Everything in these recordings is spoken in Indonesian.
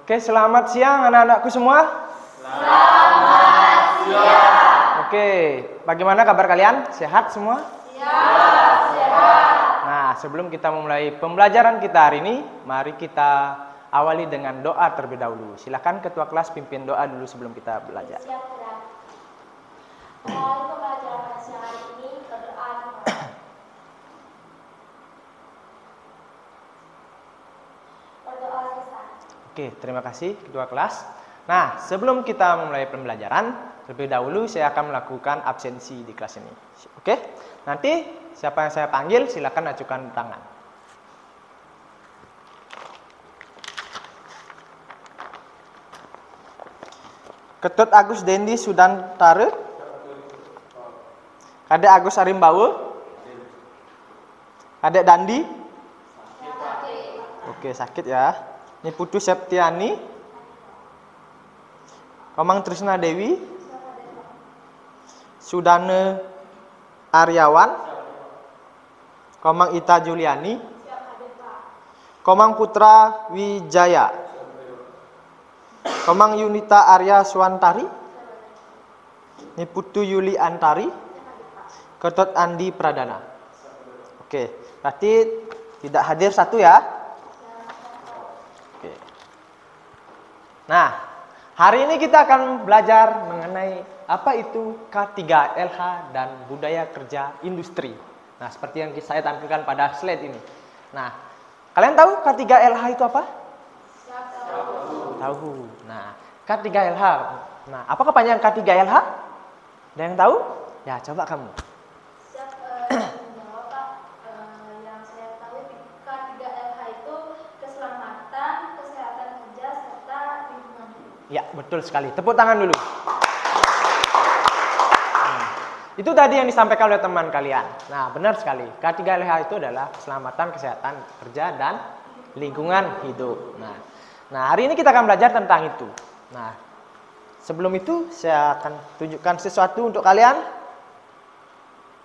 Oke, selamat siang anak-anakku semua. Selamat siang. Oke, bagaimana kabar kalian? Sehat semua? Siap, sehat. Nah, sebelum kita memulai pembelajaran kita hari ini, mari kita awali dengan doa terlebih dahulu. Silakan ketua kelas pimpin doa dulu sebelum kita belajar. Siap, Kak. Mari pembelajaran siang hari ini berdoa dimulai. Berdoa selesai. Oke, terima kasih ketua kelas. Nah, sebelum kita memulai pembelajaran, terlebih dahulu saya akan melakukan absensi di kelas ini. Oke, nanti siapa yang saya panggil silakan ajukan tangan. Ketut Agus Dendi Sudantare, Kadek Agus Arimbawe, Kadek Dandi. Oke, sakit ya. Ini Putu Septiani, Komang Trisna Dewi, Sudane Aryawan, Komang Ita Juliani, Komang Putra Wijaya, Komang Yunita Arya Swantari, ini Putu Yuli Antari, Ketut Andi Pradana. Oke, berarti tidak hadir satu ya. Oke. Nah, hari ini kita akan belajar mengenai apa itu K3LH dan budaya kerja industri. Nah, seperti yang saya tampilkan pada slide ini. Nah, kalian tahu K3LH itu apa? Tahu. Nah, K3LH. Nah, apa kepanjangan K3LH? Ada yang tahu? Ya, coba kamu. Menjawab, Pak. Yang saya tahu K3LH itu keselamatan, kesehatan kerja, serta lingkungan hidup. Ya, betul sekali. Tepuk tangan dulu. Itu tadi yang disampaikan oleh teman kalian. Nah, benar sekali. K3LH itu adalah keselamatan, kesehatan kerja, dan lingkungan hidup. Nah, hari ini kita akan belajar tentang itu. Nah, sebelum itu saya akan tunjukkan sesuatu untuk kalian.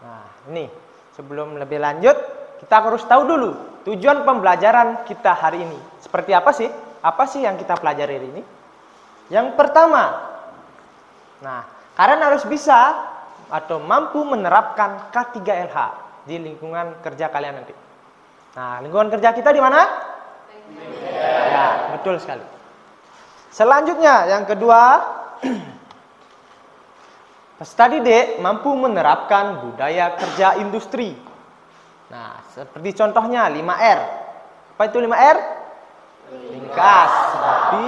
Nah, ini sebelum lebih lanjut, kita harus tahu dulu tujuan pembelajaran kita hari ini. Seperti apa sih? Apa sih yang kita pelajari hari ini? Yang pertama, nah, kalian harus bisa atau mampu menerapkan K3LH di lingkungan kerja kalian nanti. Nah, lingkungan kerja kita di mana? Ya, betul sekali. Selanjutnya, yang kedua, peserta didik mampu menerapkan budaya kerja industri. Nah, seperti contohnya 5R. Apa itu 5R? Ringkas, rapi,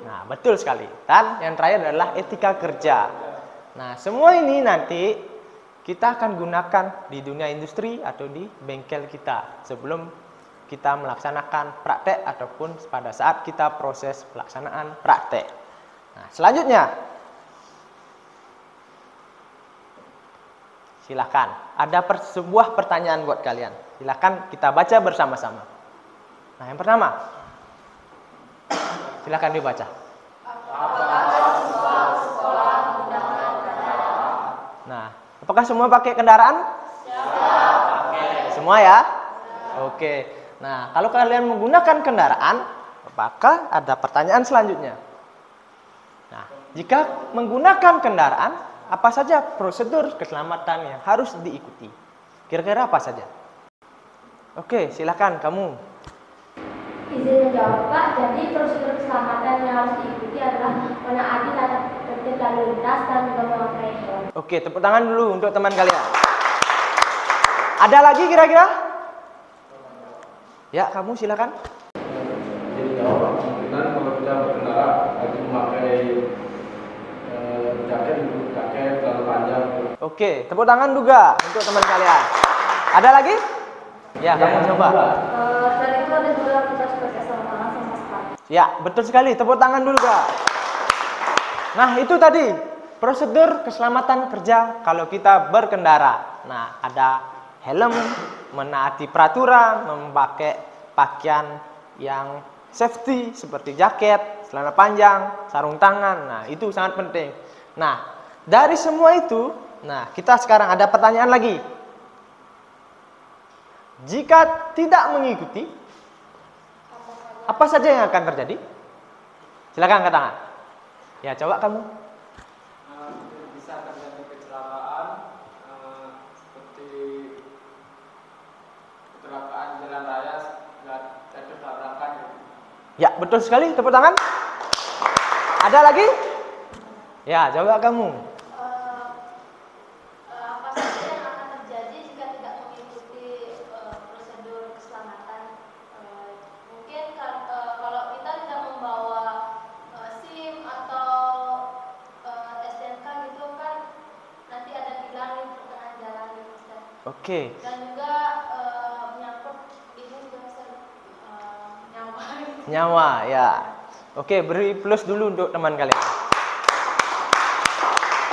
nah, betul sekali. Dan yang terakhir adalah etika kerja. Nah, semua ini nanti kita akan gunakan di dunia industri atau di bengkel kita sebelum kita melaksanakan praktek ataupun pada saat kita proses pelaksanaan praktek. Nah, selanjutnya, silakan. Ada sebuah pertanyaan buat kalian. Silakan kita baca bersama-sama. Nah, yang pertama, silakan dibaca. Nah, apakah semua pakai kendaraan? Semua ya? Oke. Nah, kalau kalian menggunakan kendaraan, apakah ada pertanyaan selanjutnya? Nah, jika menggunakan kendaraan, apa saja prosedur keselamatan yang harus diikuti? Kira-kira apa saja? Oke, silakan kamu. Izin menjawab, Pak. Jadi prosedur keselamatan yang harus diikuti adalah menaati tata tertib lalu lintas dan juga memakai helm. Oke, tepuk tangan dulu untuk teman kalian. Ada lagi kira-kira? Ya, kamu silakan. Jadi jawab, kemungkinan kalau kita berkendara harus memakai jaket terlalu panjang. Oke, tepuk tangan juga untuk teman kalian. Ada lagi? Ya, kamu coba. Selain itu ada juga kita sebagai keselamatan sama sekali. Ya, betul sekali. Tepuk tangan dulu, Kak. Nah, itu tadi prosedur keselamatan kerja kalau kita berkendara. Nah, ada helm, menaati peraturan, memakai pakaian yang safety seperti jaket, celana panjang, sarung tangan. Nah, itu sangat penting. Nah, dari semua itu, nah, kita sekarang ada pertanyaan lagi. Jika tidak mengikuti, apa saja yang akan terjadi? Silakan angkat tangan. Ya, coba kamu. Bisa terjadi kecelakaan seperti kecelakaan jalan raya dan tabrakan. Ya, betul sekali. Tepuk tangan. Ada lagi? Ya, coba kamu. Apa saja yang akan terjadi jika tidak mengikuti prosedur keselamatan? Mungkin kalau kita tidak membawa SIM atau STNK gitu kan, nanti ada tilang di pertengahan jalan gitu, Ustaz. Oke. Dan juga menyangkut ini juga Ustaz, nyawa. Nyawa, ya. Oke, beri plus dulu untuk teman kalian.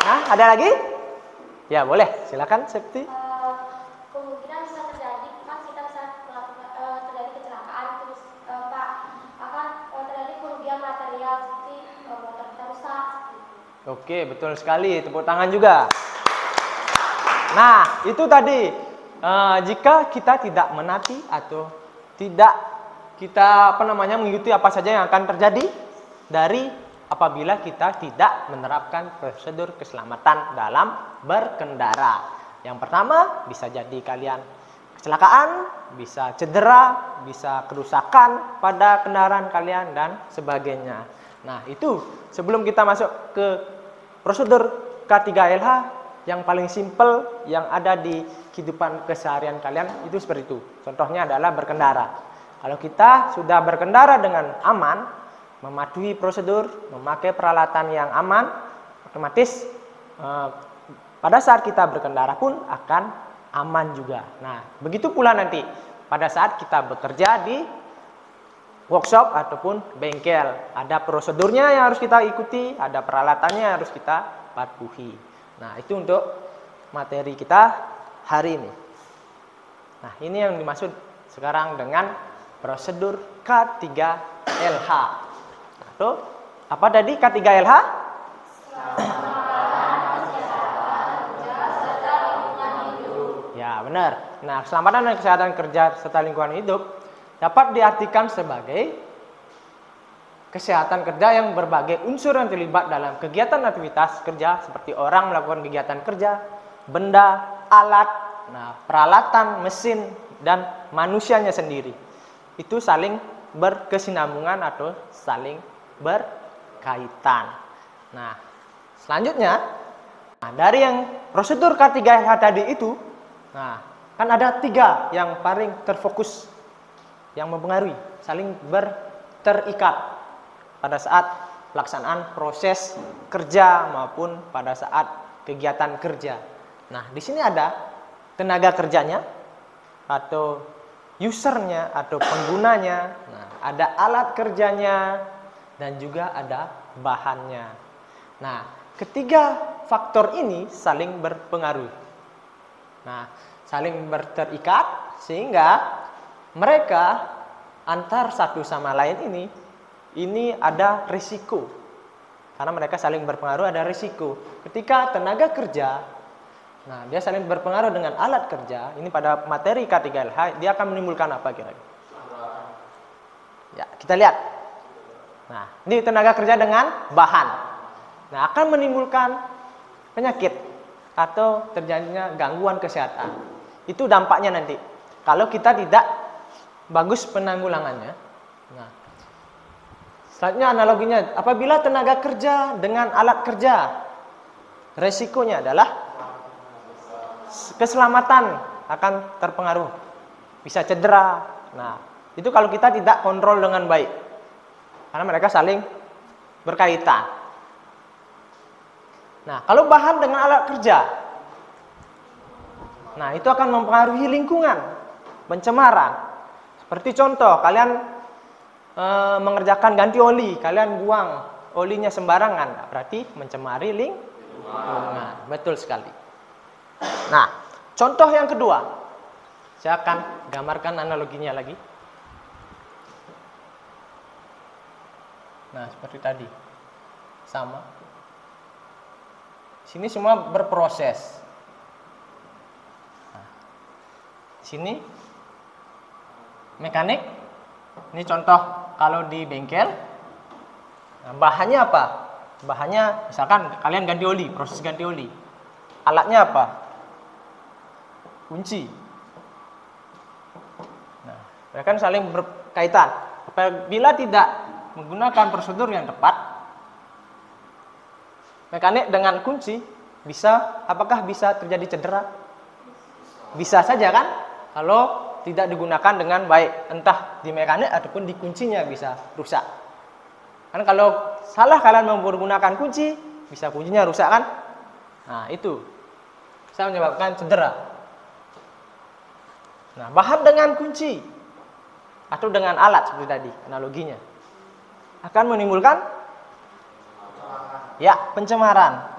Nah, ada lagi? Ya, boleh. Silakan, Septi. Kemungkinan bisa terjadi, kan kita bisa terjadi kecelakaan, terus Pak akan terjadi kerugian material seperti motor kita rusak. Oke, betul sekali. Tepuk tangan juga. Nah, itu tadi. Jika kita tidak menaati atau tidak kita mengikuti apa saja yang akan terjadi dari apabila kita tidak menerapkan prosedur keselamatan dalam berkendara. Yang pertama, bisa jadi kalian kecelakaan, bisa cedera, bisa kerusakan pada kendaraan kalian dan sebagainya. Nah, itu sebelum kita masuk ke prosedur K3LH yang paling simpel yang ada di kehidupan keseharian kalian itu seperti itu. Contohnya adalah berkendara. Kalau kita sudah berkendara dengan aman, mematuhi prosedur, memakai peralatan yang aman, otomatis pada saat kita berkendara pun akan aman juga. Nah, begitu pula nanti pada saat kita bekerja di workshop ataupun bengkel. Ada prosedurnya yang harus kita ikuti, ada peralatannya yang harus kita patuhi. Nah, itu untuk materi kita hari ini. Nah, ini yang dimaksud sekarang dengan prosedur K3LH. Atau apa tadi K3LH? Ya, benar. Nah, keselamatan dan kesehatan kerja serta lingkungan hidup dapat diartikan sebagai kesehatan kerja yang berbagai unsur yang terlibat dalam kegiatan aktivitas kerja seperti orang melakukan kegiatan kerja, benda, alat, peralatan, mesin, dan manusianya sendiri. Itu saling berkesinambungan atau saling berkaitan. Nah, selanjutnya, dari yang prosedur K3LH tadi itu, kan ada 3 yang paling terfokus, yang mempengaruhi, saling terikat pada saat pelaksanaan proses kerja maupun pada saat kegiatan kerja. Nah, di sini ada tenaga kerjanya atau usernya atau penggunanya, ada alat kerjanya dan juga ada bahannya. Nah, ketiga faktor ini saling berpengaruh. Nah, saling berterikat sehingga mereka antar satu sama lain ini ada risiko. Karena mereka saling berpengaruh, ada risiko. Ketika tenaga kerja dia saling berpengaruh dengan alat kerja. Ini pada materi K3LH, dia akan menimbulkan apa kira-kira? Ya, kita lihat. Nah, ini tenaga kerja dengan bahan. Nah, akan menimbulkan penyakit atau terjadinya gangguan kesehatan. Itu dampaknya nanti. Kalau kita tidak bagus penanggulangannya. Nah, selanjutnya analoginya, apabila tenaga kerja dengan alat kerja, resikonya adalah keselamatan akan terpengaruh, bisa cedera. Nah, itu kalau kita tidak kontrol dengan baik, karena mereka saling berkaitan. Nah, kalau bahan dengan alat kerja, nah itu akan mempengaruhi lingkungan, pencemaran. Seperti contoh, kalian mengerjakan ganti oli, kalian buang olinya sembarangan, berarti mencemari lingkungan. Betul sekali. Nah, contoh yang kedua, saya akan gambarkan analoginya lagi. Nah, seperti tadi, sama. Sini semua berproses. Nah, sini mekanik Ini contoh kalau di bengkel. Nah, bahannya apa? Bahannya misalkan kalian ganti oli, proses ganti oli. Alatnya apa? Kunci. Nah, mereka kan saling berkaitan. Apabila tidak menggunakan prosedur yang tepat, mekanik dengan kunci apakah bisa terjadi cedera? Bisa saja kan? Kalau tidak digunakan dengan baik, entah di mekanik ataupun di kuncinya bisa rusak. Kan kalau salah kalian menggunakan kunci, bisa kuncinya rusak kan? Nah, itu bisa menyebabkan cedera. Nah, bahan dengan kunci atau dengan alat seperti tadi analoginya akan menimbulkan pencemaran.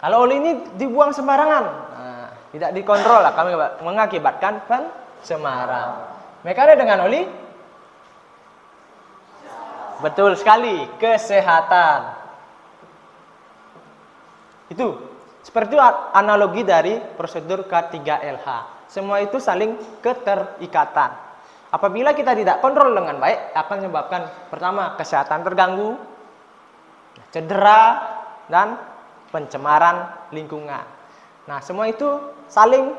Kalau oli ini dibuang sembarangan, tidak dikontrol, akan mengakibatkan pencemaran. Mekanik dengan oli, betul sekali, kesehatan. Itu seperti analogi dari prosedur K3LH. Semua itu saling keterikatan. Apabila kita tidak kontrol dengan baik, akan menyebabkan pertama kesehatan terganggu, cedera, dan pencemaran lingkungan. Nah, semua itu saling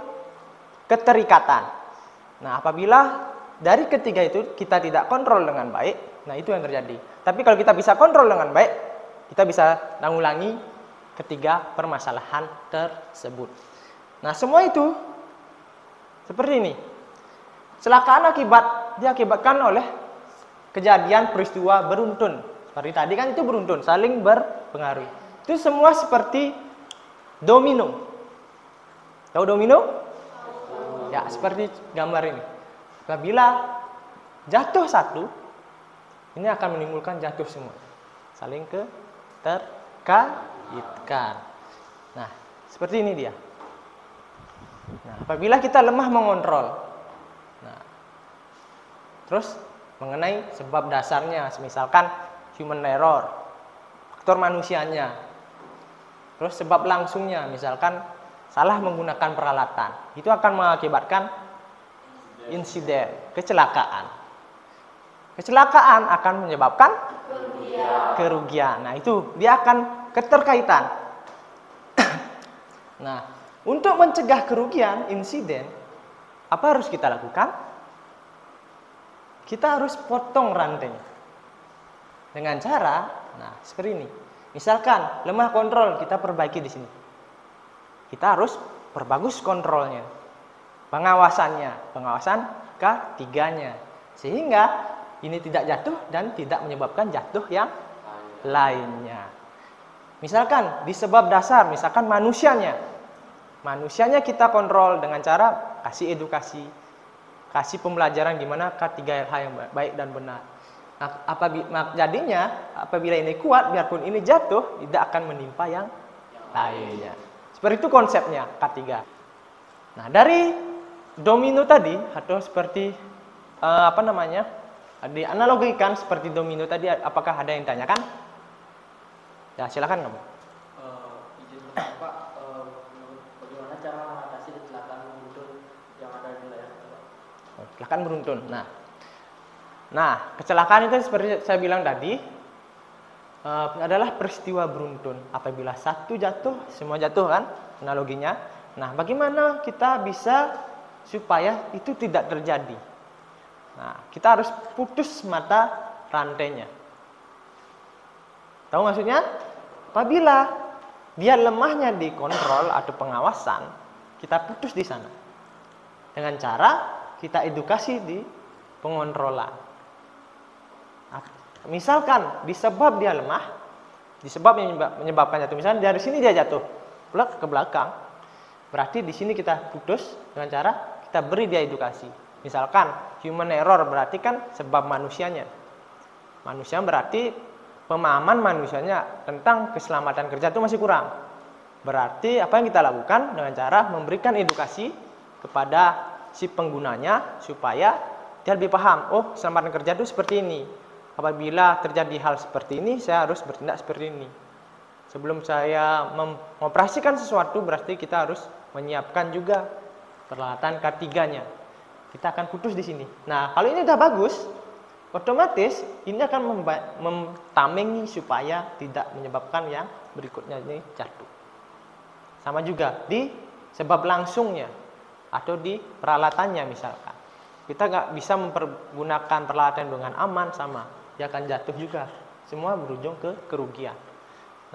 keterikatan. Nah, apabila dari ketiga itu kita tidak kontrol dengan baik, nah itu yang terjadi. Tapi kalau kita bisa kontrol dengan baik, kita bisa menanggulangi ketiga permasalahan tersebut. Nah, semua itu seperti ini. Kecelakaan diakibatkan oleh kejadian peristiwa beruntun. Seperti tadi kan itu beruntun, saling berpengaruh. Itu semua seperti domino. Tahu domino? Ya, seperti gambar ini. Apabila jatuh satu, ini akan menimbulkan jatuh semua. Saling terkaitkan. Nah, seperti ini dia. Nah, apabila kita lemah mengontrol. Nah, terus mengenai sebab dasarnya, misalkan human error, faktor manusianya. Terus sebab langsungnya, misalkan salah menggunakan peralatan, itu akan mengakibatkan insiden, kecelakaan. Kecelakaan akan menyebabkan kerugian. Nah, itu dia akan keterkaitan. Nah, untuk mencegah kerugian, insiden, apa harus kita lakukan? Kita harus potong rantainya. Dengan cara, nah seperti ini. Misalkan lemah kontrol, kita perbaiki di sini. Kita harus perbagus kontrolnya, pengawasan K3-nya, sehingga ini tidak jatuh dan tidak menyebabkan jatuh yang lainnya. Misalkan di sebab dasar, misalkan manusianya kita kontrol dengan cara kasih edukasi, kasih pembelajaran gimana K3LH yang baik dan benar. Nah, jadinya apabila ini kuat, biarpun ini jatuh, tidak akan menimpa yang lainnya. Seperti itu konsepnya K3. Nah, dari domino tadi, atau seperti dianalogikan seperti domino tadi, apakah ada yang tanyakan? Ya, silakan kamu. Izin Pak, bagaimana cara mengatasi kecelakaan beruntun yang ada di wilayah Pak? Kecelakaan beruntun. Nah, kecelakaan itu seperti saya bilang tadi adalah peristiwa beruntun. Apabila satu jatuh, semua jatuh kan, analoginya. Nah, bagaimana kita bisa supaya itu tidak terjadi? Nah, kita harus putus mata rantainya. Tahu maksudnya? Apabila dia lemahnya di kontrol atau pengawasan, kita putus di sana. Dengan cara kita edukasi di pengontrolan. Misalkan disebab dia lemah, disebab yang menyebabkan jatuh, misalnya dari sini dia jatuh ke belakang, berarti di sini kita putus dengan cara kita beri dia edukasi. Misalkan human error berarti kan sebab manusianya. Manusia berarti pemahaman manusianya tentang keselamatan kerja itu masih kurang. Berarti apa yang kita lakukan dengan cara memberikan edukasi kepada si penggunanya supaya dia lebih paham, oh keselamatan kerja itu seperti ini. Apabila terjadi hal seperti ini, saya harus bertindak seperti ini. Sebelum saya mengoperasikan sesuatu, berarti kita harus menyiapkan juga peralatan K3-nya. kita akan putus di sini. Nah, kalau ini udah bagus, otomatis ini akan mentamengi supaya tidak menyebabkan yang berikutnya ini jatuh. Sama juga di sebab langsungnya atau di peralatannya misalkan. Kita nggak bisa mempergunakan peralatan dengan aman, sama dia akan jatuh juga. Semua berujung ke kerugian.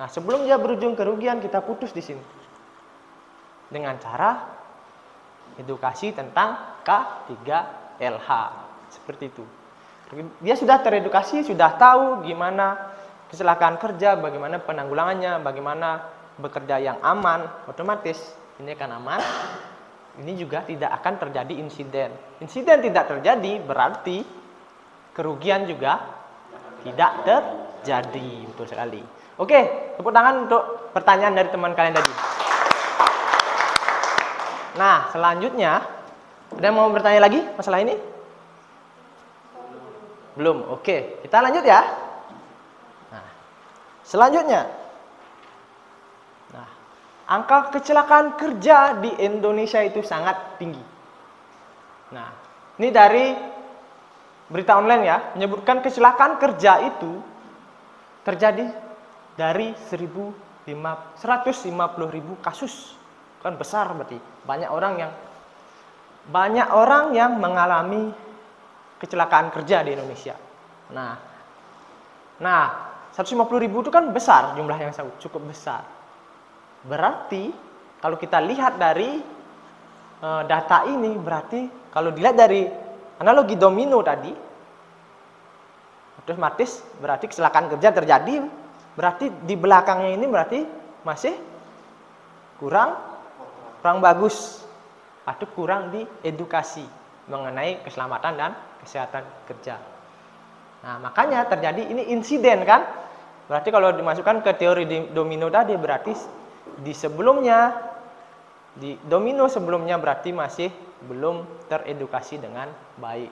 Nah, sebelum dia berujung kerugian, kita putus di sini dengan cara edukasi tentang K3LH seperti itu. Dia sudah teredukasi, sudah tahu gimana kecelakaan kerja, bagaimana penanggulangannya, bagaimana bekerja yang aman, otomatis ini akan aman. Ini juga tidak akan terjadi insiden. Insiden tidak terjadi berarti kerugian juga tidak terjadi. Betul sekali. Oke, tepuk tangan untuk pertanyaan dari teman kalian tadi. Nah, selanjutnya, ada yang mau bertanya lagi masalah ini? Belum. Oke, kita lanjut ya. Nah, selanjutnya. Nah, angka kecelakaan kerja di Indonesia itu sangat tinggi. Nah, ini dari berita online ya, menyebutkan kecelakaan kerja itu terjadi dari 150.000 kasus. Kan besar berarti. Banyak orang yang mengalami kecelakaan kerja di Indonesia. Nah, 150.000 itu kan besar, jumlah yang cukup besar. Berarti kalau kita lihat dari data ini, berarti kalau dilihat dari analogi domino tadi, otomatis berarti kecelakaan kerja terjadi, berarti di belakangnya ini berarti masih kurang bagus atau kurang diedukasi mengenai keselamatan dan kesehatan kerja. Nah, makanya terjadi ini insiden kan? Berarti kalau dimasukkan ke teori domino tadi berarti di domino sebelumnya berarti masih belum teredukasi dengan baik.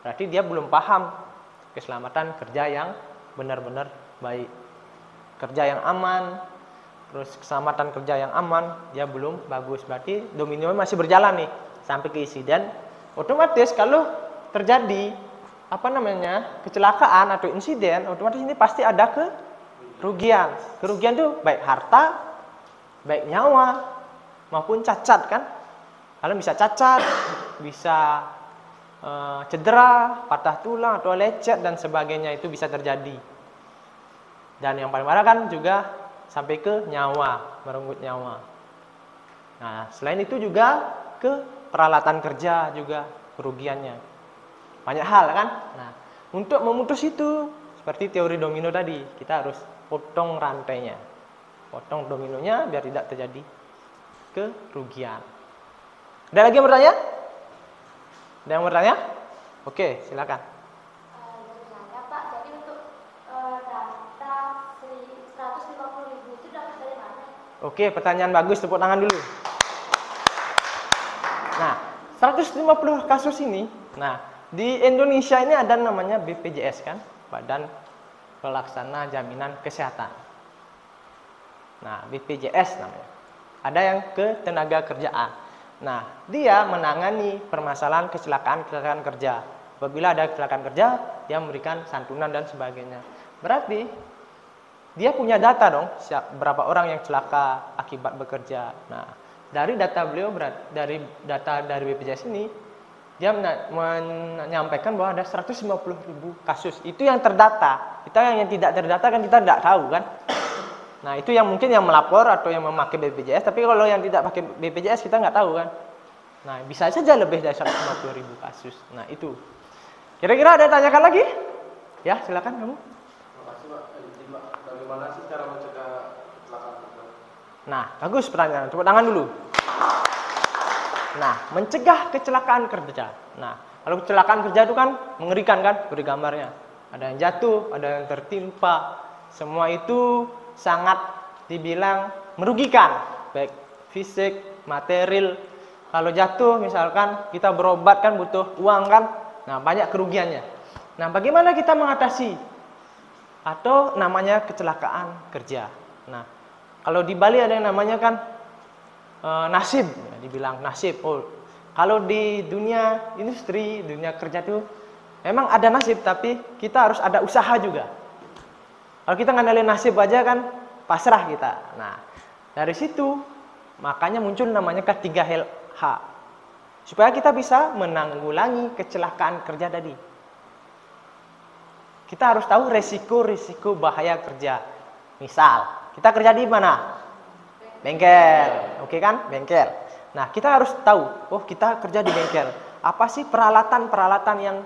Berarti dia belum paham keselamatan kerja yang benar-benar baik. Kerja yang aman, terus keselamatan kerja yang aman, dia belum bagus. Berarti domino masih berjalan nih sampai ke insiden. Otomatis kalau terjadi kecelakaan atau insiden, otomatis ini pasti ada kerugian. Kerugian itu baik harta, baik nyawa maupun cacat kan. Kalian bisa cacat, bisa cedera, patah tulang atau lecet dan sebagainya, itu bisa terjadi. Dan yang paling parah kan juga sampai ke nyawa, merenggut nyawa. Nah, selain itu juga ke peralatan kerja juga kerugiannya. Banyak hal kan? Nah, untuk memutus itu seperti teori domino tadi, kita harus potong rantainya. Potong dominonya biar tidak terjadi kerugian. Ada lagi yang bertanya? Ada yang bertanya? Oke, silakan. Bertanya Pak, jadi untuk data 150.000 itu dapat dari mana? Oke, pertanyaan bagus, tepuk tangan dulu. Nah, 150 kasus ini, nah di Indonesia ini ada namanya BPJS kan, Badan Pelaksana Jaminan Kesehatan. Nah, BPJS namanya. Ada yang ketenagakerjaan. Nah, dia menangani permasalahan kecelakaan kerja. Apabila ada kecelakaan kerja, dia memberikan santunan dan sebagainya. Berarti dia punya data dong, berapa orang yang celaka akibat bekerja. Nah, dari data beliau, dari data dari BPJS ini, dia menyampaikan bahwa ada 150.000 kasus. Itu yang terdata. Kita yang tidak terdata kan kita tidak tahu kan. Nah, itu yang mungkin yang melapor atau yang memakai BPJS. Tapi kalau yang tidak pakai BPJS kita nggak tahu kan. Nah, bisa saja lebih dari 150.000 kasus. Nah, itu. Kira-kira ada tanyakan lagi? Ya, silakan kamu. Terima kasih Pak. Bagaimana sih cara mencegah kecelakaan kerja? Nah, bagus pertanyaan. Tepuk tangan dulu. Nah, mencegah kecelakaan kerja. Nah, kalau kecelakaan kerja itu kan mengerikan kan, beri gambarnya. Ada yang jatuh, ada yang tertimpa. Semua itu sangat dibilang merugikan, baik fisik, material. Kalau jatuh misalkan kita berobat kan butuh uang kan. Nah, banyak kerugiannya. Nah, bagaimana kita mengatasi? Atau namanya kecelakaan kerja. Nah, kalau di Bali ada yang namanya kan nasib, dibilang nasib. Oh, Kalau di dunia industri, dunia kerja itu memang ada nasib, tapi kita harus ada usaha juga. Kalau kita ngandalin nasib aja kan pasrah kita. Nah, dari situ makanya muncul namanya K3H. Supaya kita bisa menanggulangi kecelakaan kerja tadi. Kita harus tahu resiko-resiko bahaya kerja. Misal, kita kerja di mana? Bengkel. Oke kan? Bengkel. Nah, kita harus tahu, oh kita kerja di bengkel. Apa sih peralatan-peralatan yang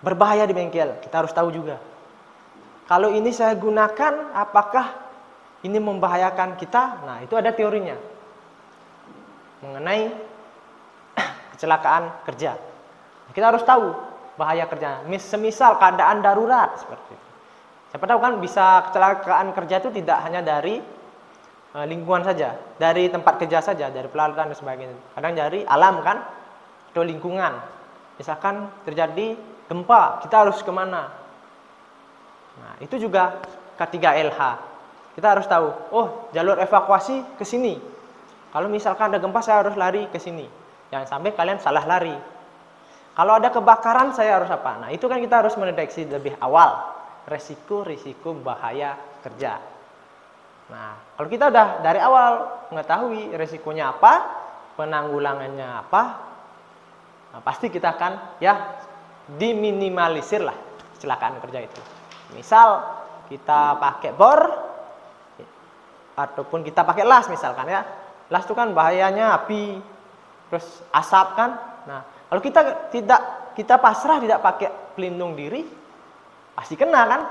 berbahaya di bengkel? Kita harus tahu juga. Kalau ini saya gunakan, apakah ini membahayakan kita? Nah, itu ada teorinya mengenai kecelakaan kerja. Kita harus tahu bahaya kerja. Semisal keadaan darurat seperti itu. Siapa tahu kan bisa kecelakaan kerja itu tidak hanya dari lingkungan saja, dari tempat kerja saja, dari peralatan dan sebagainya. Kadang dari alam kan, atau lingkungan. Misalkan terjadi gempa, kita harus kemana? Nah, itu juga K3LH. Kita harus tahu, oh jalur evakuasi ke sini. Kalau misalkan ada gempa, saya harus lari ke sini. Jangan sampai kalian salah lari. Kalau ada kebakaran, saya harus apa? Nah, itu kan kita harus mendeteksi lebih awal resiko-resiko bahaya kerja. Nah, kalau kita udah dari awal mengetahui resikonya apa, penanggulangannya apa, nah, pasti kita akan ya diminimalisir lah kecelakaan kerja itu. Misal kita pakai bor ataupun kita pakai las misalkan ya. Las itu kan bahayanya api, terus asap kan. Nah, kalau kita pasrah tidak pakai pelindung diri, pasti kena kan.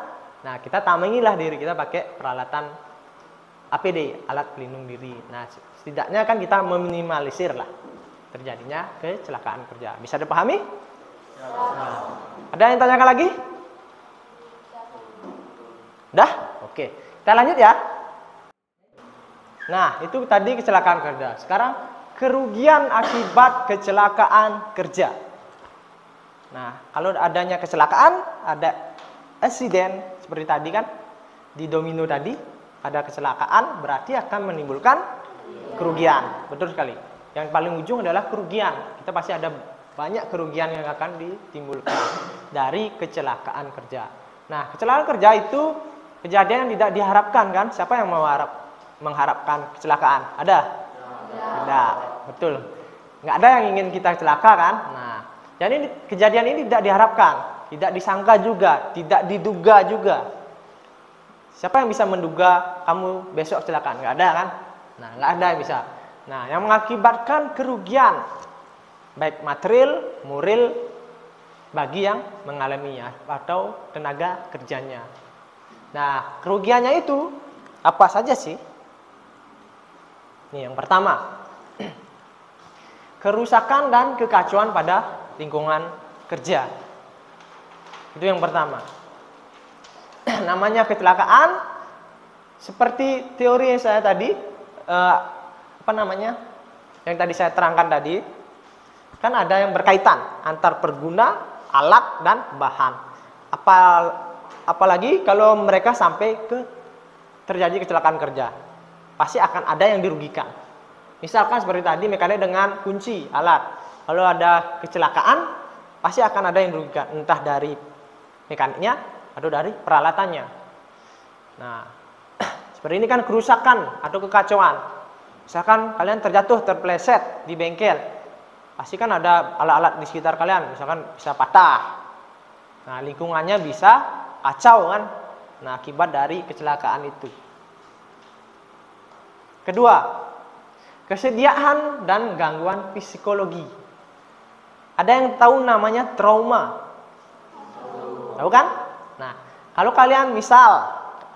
Nah, kita tamengilah diri kita pakai peralatan APD, alat pelindung diri. Nah, setidaknya kan kita meminimalisir lah terjadinya kecelakaan kerja. Bisa dipahami? Nah, ada yang tanyakan lagi? Dah? Oke. Kita lanjut ya. Nah, itu tadi kecelakaan kerja. Sekarang kerugian akibat kecelakaan kerja. Nah, kalau adanya kecelakaan, ada accident seperti tadi kan di domino tadi, ada kecelakaan berarti akan menimbulkan kerugian. Betul sekali. Yang paling ujung adalah kerugian. Kita pasti ada banyak kerugian yang akan ditimbulkan dari kecelakaan kerja. Nah, kecelakaan kerja itu kejadian yang tidak diharapkan kan? Siapa yang mengharapkan kecelakaan? Ada? Tidak. Betul. Nggak ada yang ingin kita celaka kan? Nah, jadi kejadian ini tidak diharapkan, tidak disangka juga, tidak diduga juga. Siapa yang bisa menduga kamu besok kecelakaan? Nggak ada kan? Nah, nggak ada yang bisa. Nah, yang mengakibatkan kerugian baik material, moral bagi yang mengalaminya atau tenaga kerjanya. Nah, kerugiannya itu apa saja sih? Nih, yang pertama, kerusakan dan kekacauan pada lingkungan kerja. Itu yang pertama. Namanya kecelakaan, seperti teori yang saya tadi, yang tadi saya terangkan tadi, kan ada yang berkaitan antar pengguna, alat, dan bahan. Apalagi kalau mereka sampai terjadi kecelakaan kerja, pasti akan ada yang dirugikan. Misalkan seperti tadi mekanik dengan kunci alat, kalau ada kecelakaan pasti akan ada yang dirugikan, entah dari mekaniknya atau dari peralatannya. Nah, seperti ini kan kerusakan atau kekacauan. Misalkan kalian terjatuh, terpleset di bengkel, pasti kan ada alat-alat di sekitar kalian, misalkan bisa patah. Nah, lingkungannya bisa kacau kan. Nah, akibat dari kecelakaan itu. Kedua, kesediaan dan gangguan psikologi. Ada yang tahu namanya trauma? Tahu kan? Nah, kalau kalian misal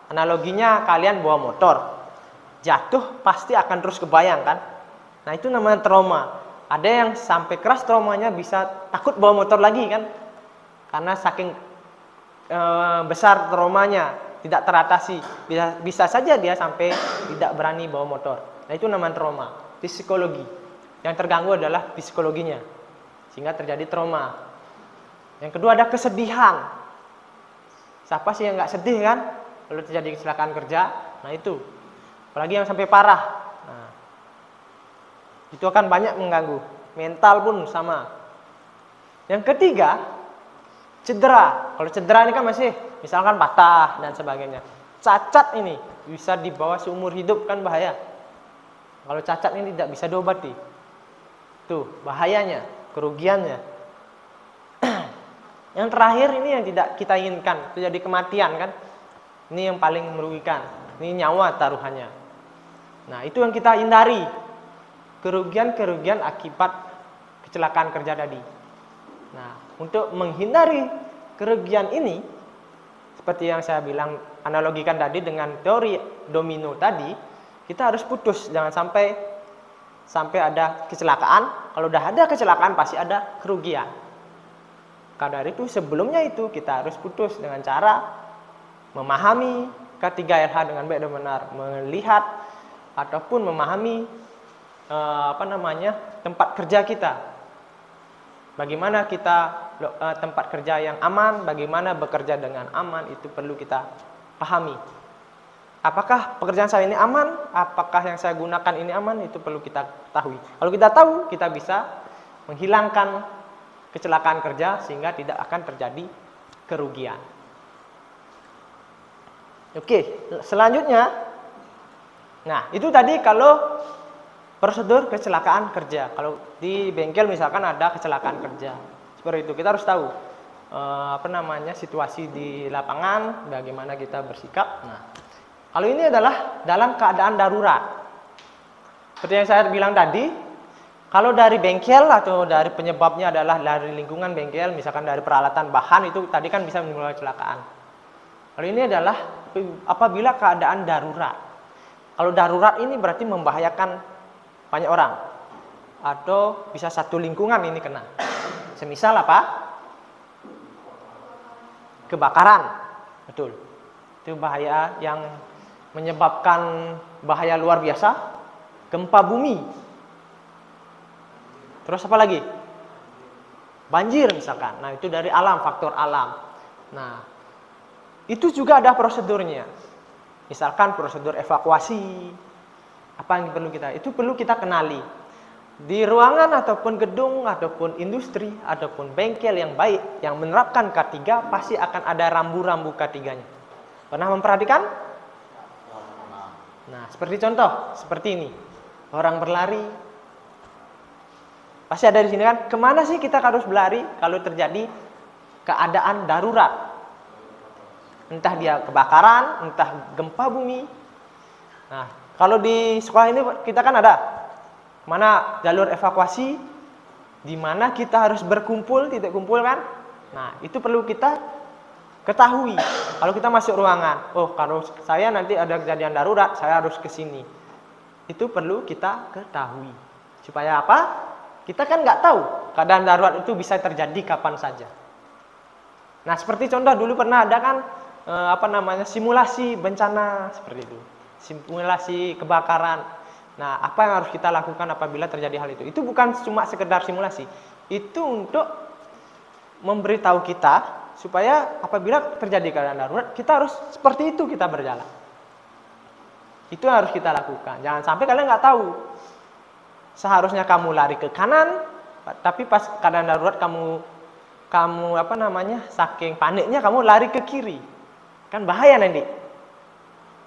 analoginya kalian bawa motor, jatuh pasti akan terus kebayang kan? Nah, itu namanya trauma. Ada yang sampai keras traumanya bisa takut bawa motor lagi kan? Karena saking besar traumanya, tidak teratasi. Bisa saja dia sampai tidak berani bawa motor. Nah, itu namanya trauma. Psikologi. Yang terganggu adalah psikologinya, sehingga terjadi trauma. Yang kedua ada kesedihan. Siapa sih yang nggak sedih kan kalau terjadi kecelakaan kerja? Nah, itu. Apalagi yang sampai parah. Nah, itu akan banyak mengganggu. mental pun sama. Yang ketiga, cedera. Kalau cedera ini kan masih misalkan patah dan sebagainya. Cacat ini bisa dibawa seumur hidup, kan bahaya. Kalau cacat ini tidak bisa diobati. Tuh, bahayanya, kerugiannya. Yang terakhir ini yang tidak kita inginkan, terjadi kematian kan. Ini yang paling merugikan. Ini nyawa taruhannya. Nah, itu yang kita hindari. Kerugian-kerugian akibat kecelakaan kerja tadi. Nah, untuk menghindari kerugian ini, seperti yang saya bilang, analogikan tadi dengan teori domino tadi, kita harus putus, jangan sampai ada kecelakaan. Kalau udah ada kecelakaan pasti ada kerugian. Karena dari itu sebelumnya itu kita harus putus dengan cara memahami K3RH dengan baik dan benar, melihat ataupun memahami tempat kerja kita. Bagaimana kita tempat kerja yang aman, bagaimana bekerja dengan aman, itu perlu kita pahami. Apakah pekerjaan saya ini aman? Apakah yang saya gunakan ini aman? Itu perlu kita ketahui. Kalau kita tahu, kita bisa menghilangkan kecelakaan kerja sehingga tidak akan terjadi kerugian. Oke, selanjutnya. Nah, itu tadi kalau prosedur kecelakaan kerja. Kalau di bengkel misalkan ada kecelakaan kerja. Seperti itu, kita harus tahu situasi di lapangan, bagaimana kita bersikap. Nah, kalau ini adalah dalam keadaan darurat. Seperti yang saya bilang tadi, kalau dari bengkel atau dari penyebabnya adalah dari lingkungan bengkel, misalkan dari peralatan bahan, itu tadi kan bisa menimbulkan kecelakaan. Kalau ini adalah apabila keadaan darurat. Kalau darurat ini berarti membahayakan banyak orang. Atau bisa satu lingkungan ini kena. Semisal apa? Kebakaran. Betul. Itu bahaya yang menyebabkan bahaya luar biasa. Gempa bumi. Terus apa lagi? Banjir misalkan. Nah, itu dari alam, faktor alam. Nah, itu juga ada prosedurnya. Misalkan prosedur evakuasi. Apa yang perlu kita? Itu perlu kita kenali. Di ruangan ataupun gedung ataupun industri ataupun bengkel yang baik yang menerapkan K3 pasti akan ada rambu-rambu K3-nya. Pernah memperhatikan? Nah, seperti contoh, seperti ini. Orang berlari. Pasti ada di sini kan? Kemana sih kita harus berlari kalau terjadi keadaan darurat? Entah dia kebakaran, entah gempa bumi. Nah, kalau di sekolah ini kita kan ada mana jalur evakuasi, di mana kita harus berkumpul, titik kumpul kan? Nah, itu perlu kita ketahui. Kalau kita masuk ruangan, oh kalau saya nanti ada kejadian darurat, saya harus ke sini. Itu perlu kita ketahui. Supaya apa? Kita kan nggak tahu keadaan darurat itu bisa terjadi kapan saja. Nah, seperti contoh dulu pernah ada kan simulasi bencana seperti itu. Simulasi kebakaran. Nah, apa yang harus kita lakukan apabila terjadi hal itu? Itu bukan cuma sekedar simulasi. Itu untuk memberitahu kita supaya apabila terjadi keadaan darurat, kita harus seperti itu kita berjalan. Itu yang harus kita lakukan. Jangan sampai kalian nggak tahu. Seharusnya kamu lari ke kanan, tapi pas keadaan darurat kamu saking paniknya kamu lari ke kiri. Kan bahaya nanti.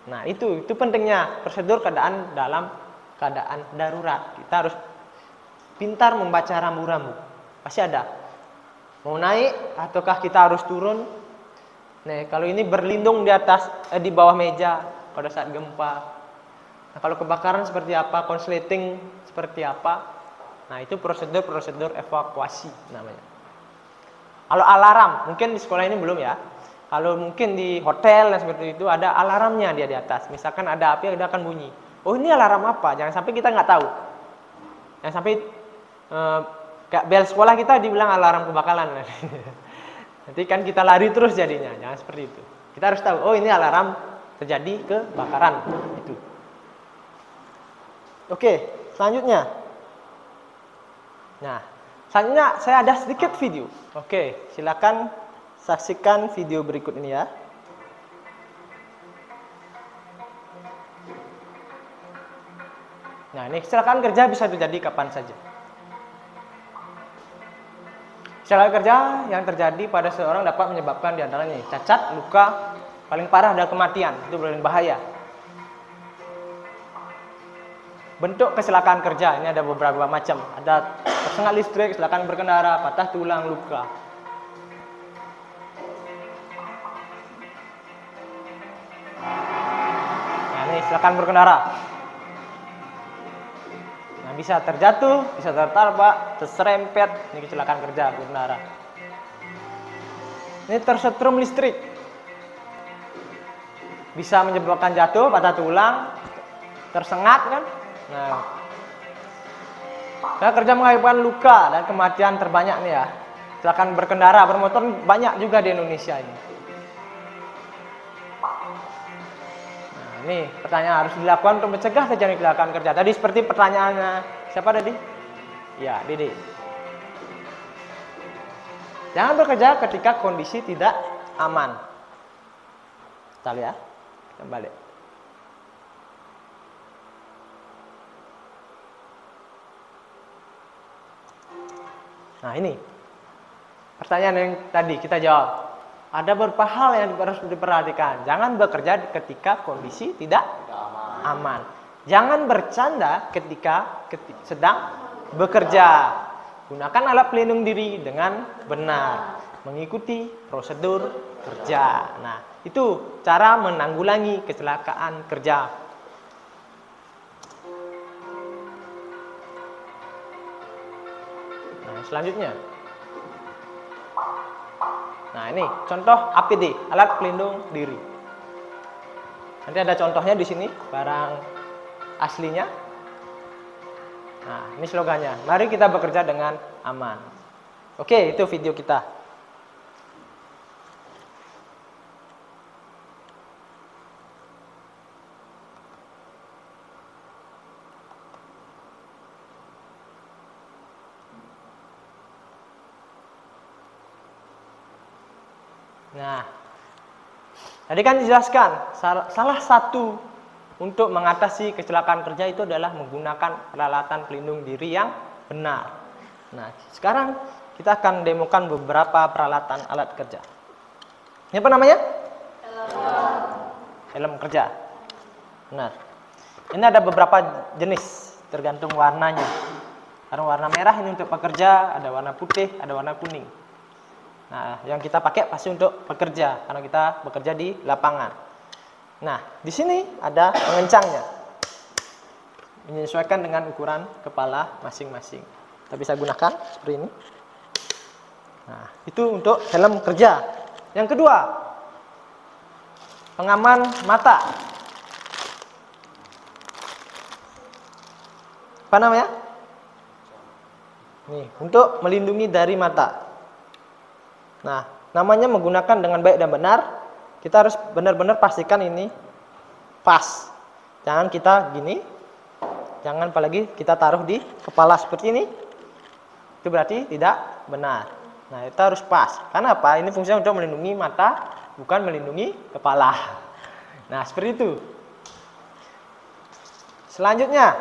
Nah, itu pentingnya prosedur keadaan dalam keadaan darurat. Kita harus pintar membaca rambu-rambu. Pasti ada. Mau naik ataukah kita harus turun? Nah, kalau ini berlindung di bawah meja pada saat gempa. Nah, kalau kebakaran seperti apa? Konsleting seperti apa? Nah, itu prosedur evakuasi namanya. Kalau alarm, mungkin di sekolah ini belum ya. Kalau mungkin di hotel dan seperti itu ada alarmnya dia di atas. Misalkan ada api, dia akan bunyi. Oh, ini alarm apa? Jangan sampai kita nggak tahu. Jangan sampai kayak bel sekolah kita dibilang alarm kebakaran. Nanti kan kita lari terus jadinya. Jangan seperti itu. Kita harus tahu. Oh, ini alarm terjadi kebakaran. Itu. Oke, selanjutnya. Nah, selanjutnya saya ada sedikit video. Oke, silakan saksikan video berikut ini ya. Nah, ini kecelakaan kerja bisa terjadi kapan saja. Kecelakaan kerja yang terjadi pada seseorang dapat menyebabkan diantaranya cacat, luka, paling parah adalah kematian. Itu paling bahaya. Bentuk kecelakaan kerja ini ada beberapa macam. Ada tersengat listrik, kecelakaan berkendara, patah tulang, luka. Nah, ini kecelakaan berkendara. Nah, bisa terjatuh, bisa tertabrak, terserempet. Ini kecelakaan kerja berkendara. Ini tersetrum listrik. Bisa menyebabkan jatuh, patah tulang, tersengat kan? Nah, kerja mengakibatkan luka dan kematian terbanyak nih ya. Kecelakaan berkendara, bermotor banyak juga di Indonesia ini. Nah, ini pertanyaan harus dilakukan untuk mencegah terjadi kecelakaan kerja. Tadi seperti pertanyaannya siapa tadi? Ya, Dede. Jangan bekerja ketika kondisi tidak aman. Kita lihat, kembali. Nah, ini pertanyaan yang tadi kita jawab. Ada beberapa hal yang harus diperhatikan. Jangan bekerja ketika kondisi tidak aman. Jangan bercanda ketika sedang bekerja. Gunakan alat pelindung diri dengan benar. Mengikuti prosedur kerja. Nah, itu cara menanggulangi kecelakaan kerja. Selanjutnya, nah ini contoh APD, alat pelindung diri. Nanti ada contohnya di sini, barang aslinya. Nah, ini slogannya. Mari kita bekerja dengan aman. Oke, itu video kita. Nah, tadi kan dijelaskan salah satu untuk mengatasi kecelakaan kerja itu adalah menggunakan peralatan pelindung diri yang benar. Nah, sekarang kita akan demokan beberapa peralatan alat kerja. Ini apa namanya? Helm kerja. Benar. Ini ada beberapa jenis tergantung warnanya. Ada warna merah ini untuk pekerja, ada warna putih, ada warna kuning. Nah, yang kita pakai pasti untuk pekerja, karena kita bekerja di lapangan. Nah, di sini ada pengencangnya. Menyesuaikan dengan ukuran kepala masing-masing. Kita bisa gunakan seperti ini. Nah, itu untuk helm kerja. Yang kedua, pengaman mata. Apa namanya? Nih, untuk melindungi dari mata. Nah, namanya menggunakan dengan baik dan benar. Kita harus benar-benar pastikan ini pas. Jangan kita gini. Jangan apalagi kita taruh di kepala seperti ini. Itu berarti tidak benar. Nah, kita harus pas. Karena apa? Ini fungsinya untuk melindungi mata, bukan melindungi kepala. Nah, seperti itu. Selanjutnya,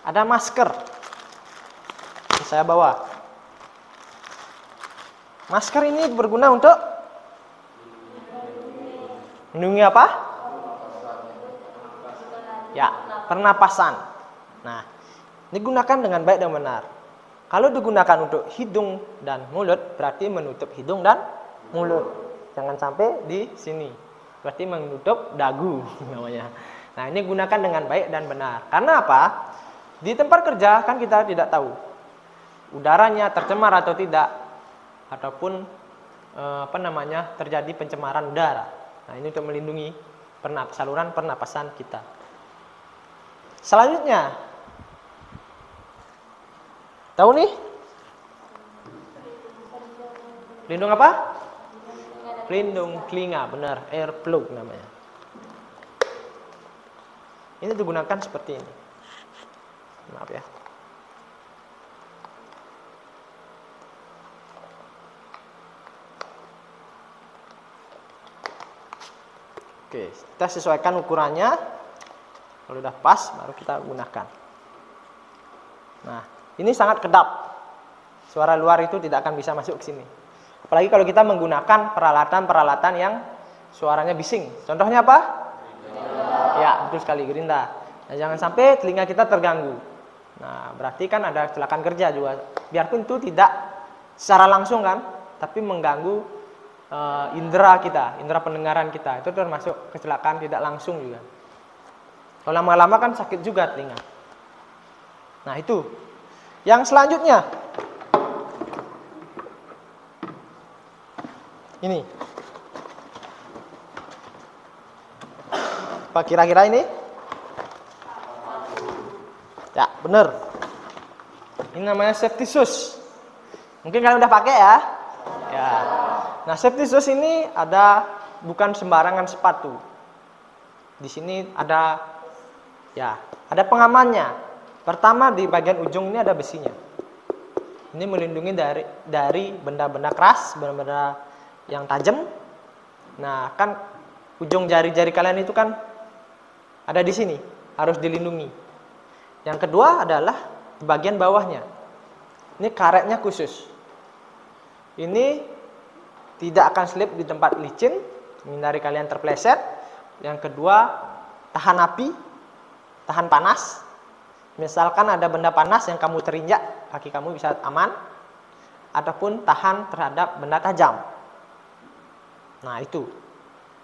ada masker. Ini saya bawa. Masker ini berguna untuk melindungi apa? Ya, pernapasan. Nah, digunakan dengan baik dan benar. Kalau digunakan untuk hidung dan mulut, berarti menutup hidung dan mulut. Jangan sampai di sini. Berarti menutup dagu namanya. Nah, ini gunakan dengan baik dan benar. Karena apa? Di tempat kerja kan kita tidak tahu udaranya tercemar atau tidak. Ataupun terjadi pencemaran udara. Nah, ini untuk melindungi saluran pernapasan kita. Selanjutnya, tahu nih? Pelindung apa? Pelindung telinga, benar, earplug namanya. Ini digunakan seperti ini. Maaf ya. Oke, kita sesuaikan ukurannya. Kalau udah pas, baru kita gunakan. Nah, ini sangat kedap. Suara luar itu tidak akan bisa masuk ke sini. Apalagi kalau kita menggunakan peralatan-peralatan yang suaranya bising. Contohnya apa? Gerinda. Ya, betul sekali, gerinda. Nah, jangan sampai telinga kita terganggu. Nah, berarti kan ada kecelakaan kerja juga. Biarpun itu tidak secara langsung kan, tapi mengganggu indera kita, indera pendengaran kita. Itu termasuk kecelakaan tidak langsung juga. Kalau lama-lama kan sakit juga telinga. Nah, itu. Yang selanjutnya. Ini. Apa kira-kira ini? Ya, benar. Ini namanya safety shoes. Mungkin kalian udah pakai ya? Ya. Nah, safety shoes ini bukan sembarangan sepatu. Di sini ada pengamannya. Pertama di bagian ujung ini ada besinya. Ini melindungi dari benda-benda keras, benda-benda yang tajam. Nah, kan ujung jari-jari kalian itu kan ada di sini, harus dilindungi. Yang kedua adalah di bagian bawahnya. Ini karetnya khusus. Ini tidak akan slip di tempat licin, menghindari kalian terpleset. Yang kedua, tahan api, tahan panas. Misalkan ada benda panas yang kamu terinjak, kaki kamu bisa aman. Ataupun tahan terhadap benda tajam. Nah, itu.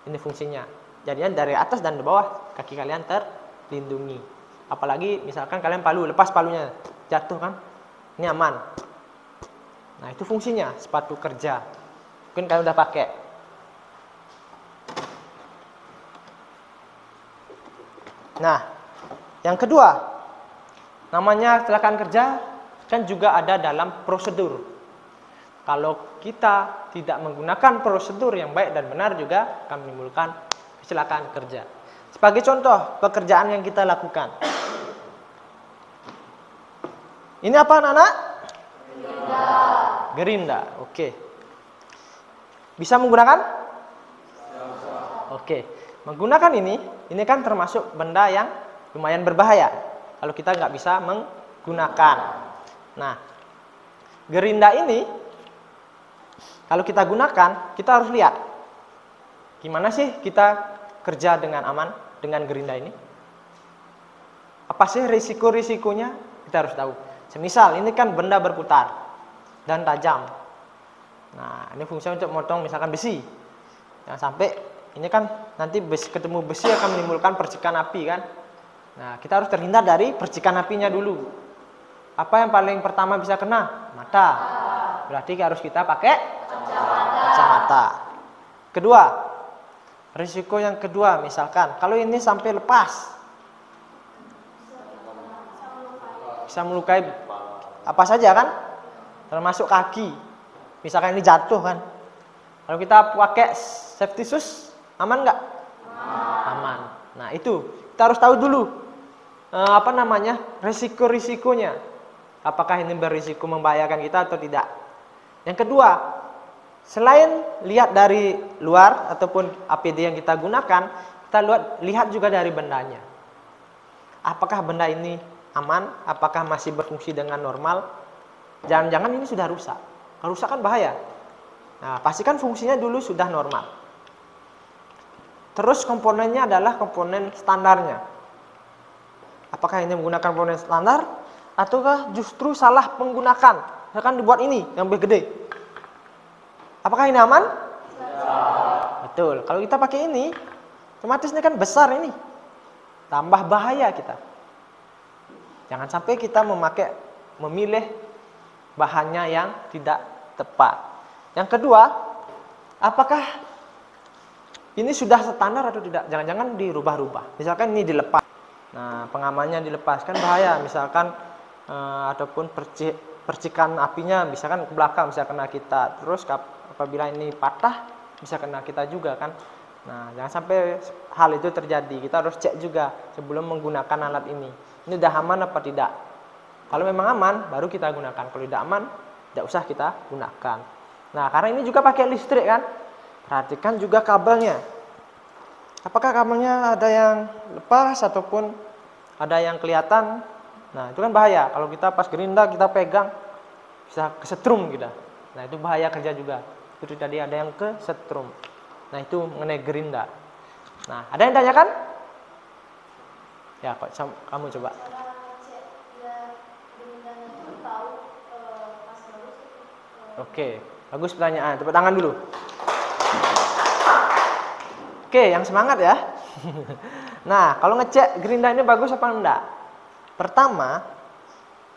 Ini fungsinya. Jadinya dari atas dan di bawah kaki kalian terlindungi. Apalagi misalkan kalian lepas palunya, jatuh kan? Ini aman. Nah, itu fungsinya sepatu kerja. Mungkin kalian udah pakai. Nah, yang kedua, namanya kecelakaan kerja kan juga ada dalam prosedur. Kalau kita tidak menggunakan prosedur yang baik dan benar juga akan menimbulkan kecelakaan kerja. Sebagai contoh pekerjaan yang kita lakukan. Ini apa anak-anak? Gerinda. Oke. Bisa menggunakan? Oke. Menggunakan ini kan termasuk benda yang lumayan berbahaya kalau kita nggak bisa menggunakan. Nah, gerinda ini kalau kita gunakan, kita harus lihat gimana sih kita kerja dengan aman dengan gerinda ini. Apa sih risiko-risikonya? Kita harus tahu. Semisal ini kan benda berputar dan tajam. Nah, ini fungsinya untuk motong misalkan besi. Jangan sampai ini kan nanti ketemu besi akan menimbulkan percikan api kan. Nah, kita harus terhindar dari percikan apinya dulu. Apa yang paling pertama bisa kena? Mata. Berarti harus kita pakai kacamata. Kedua, risiko yang kedua misalkan kalau ini sampai lepas, bisa melukai apa saja kan, termasuk kaki. Misalkan ini jatuh kan, kalau kita pakai safety shoes aman nggak? Aman. Nah, itu kita harus tahu dulu risiko-risikonya. Apakah ini berisiko membahayakan kita atau tidak? Yang kedua, selain lihat dari luar ataupun APD yang kita gunakan, kita lihat juga dari bendanya. Apakah benda ini aman? Apakah masih berfungsi dengan normal? Jangan-jangan ini sudah rusak. Kalau rusak kan bahaya. Nah, pastikan fungsinya dulu sudah normal. Terus komponennya adalah komponen standarnya. Apakah ini menggunakan komponen standar ataukah justru salah menggunakan? Misalkan dibuat ini yang lebih gede. Apakah ini aman? Betul. Kalau kita pakai ini, otomatis ini kan besar ini. Tambah bahaya kita. Jangan sampai kita memilih bahannya yang tidak tepat. Yang kedua, apakah ini sudah standar atau tidak? Jangan-jangan dirubah-rubah. Misalkan ini dilepas. Nah, pengamannya dilepas kan bahaya. Misalkan ataupun percikan apinya bisa kan ke belakang, bisa kena kita. Terus apabila ini patah, bisa kena kita juga kan. Nah, jangan sampai hal itu terjadi. Kita harus cek juga sebelum menggunakan alat ini. Ini udah aman apa tidak? Kalau memang aman, baru kita gunakan. Kalau tidak aman, tidak usah kita gunakan. Nah, karena ini juga pakai listrik kan. Perhatikan juga kabelnya. Apakah kabelnya ada yang lepas ataupun ada yang kelihatan? Nah, itu kan bahaya. Kalau kita pas gerinda kita pegang, bisa kesetrum kita. Nah itu bahaya kerja juga. Itu tadi ada yang kesetrum. Nah itu mengenai gerinda. Nah ada yang tanyakan? Ya kok kamu coba. Cara ngecek ya gerindanya itu tahu pas bagus itu. Oke, bagus pertanyaan. Tepuk tangan dulu. Oke, yang semangat ya. Nah, kalau ngecek gerinda ini bagus apa enggak? Pertama,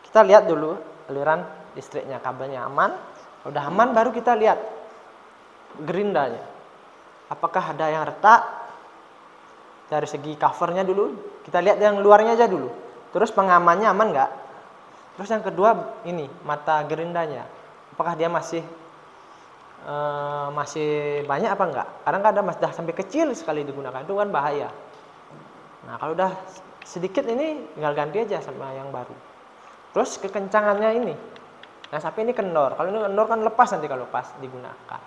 kita lihat dulu aliran listriknya, kabelnya aman. Udah aman baru kita lihat gerindanya. Apakah ada yang retak? Dari segi covernya dulu, kita lihat yang luarnya aja dulu. Terus pengamannya aman enggak? Terus yang kedua ini, mata gerindanya. Apakah dia masih banyak apa enggak? Kadang-kadang sudah sampai kecil sekali digunakan, itu kan bahaya. Nah kalau udah sedikit ini tinggal ganti aja sama yang baru. Terus kekencangannya ini, nah sampai ini kendor. Kalau ini kendor kan lepas nanti kalau pas digunakan.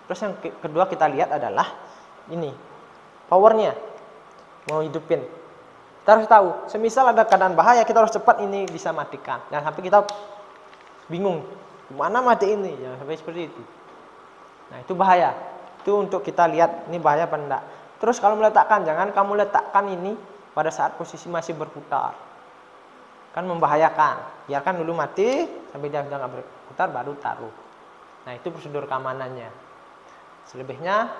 Terus yang kedua kita lihat adalah ini powernya, mau hidupin. Kita harus tahu, semisal ada keadaan bahaya kita harus cepat ini bisa matikan. Jangan sampai kita bingung mana mati ini, jangan sampai seperti itu. Nah itu bahaya. Itu untuk kita lihat ini bahaya apa enggak. Terus kalau meletakkan, jangan kamu letakkan ini pada saat posisi masih berputar. Kan membahayakan. Biarkan dulu mati sampai dia sudah nggak berputar baru taruh. Nah itu prosedur keamanannya. Selebihnya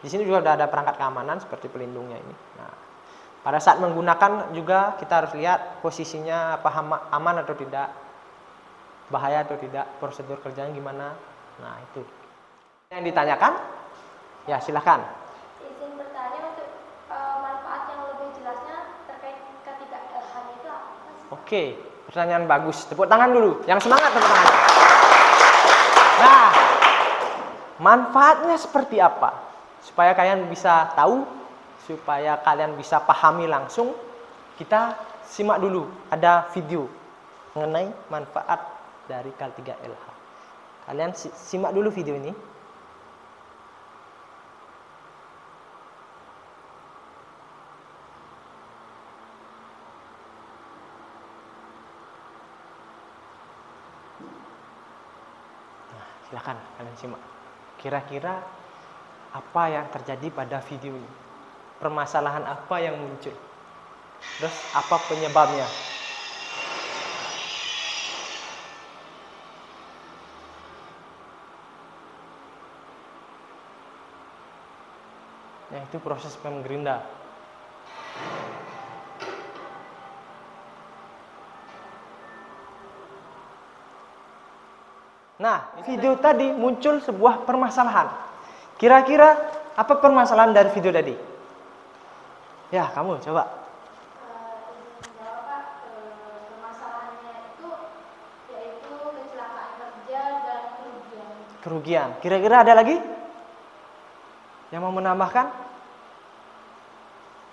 di sini juga sudah ada perangkat keamanan seperti pelindungnya ini. Nah pada saat menggunakan juga kita harus lihat posisinya apa aman atau tidak, bahaya atau tidak, prosedur kerjanya gimana. Nah itu yang ditanyakan, ya silahkan. Izin bertanya untuk manfaat yang lebih jelasnya terkait ketiga LH itu apa sih? Oke, pertanyaan bagus. Tepuk tangan dulu. Yang semangat tepuk tangan. Nah, manfaatnya seperti apa? Supaya kalian bisa tahu, supaya kalian bisa pahami langsung, kita simak dulu. Ada video mengenai manfaat dari K3LH. Kalian simak dulu video ini. Silahkan kalian simak. Kira-kira apa yang terjadi pada video ini? Permasalahan apa yang muncul? Terus apa penyebabnya? Nah itu proses penggerinda. Nah, video tadi muncul sebuah permasalahan. Kira-kira apa permasalahan dari video tadi? Ya, kamu coba. Izin jawab Pak, permasalahannya itu yaitu kecelakaan kerja dan kerugian. Kerugian. Kira-kira ada lagi yang mau menambahkan?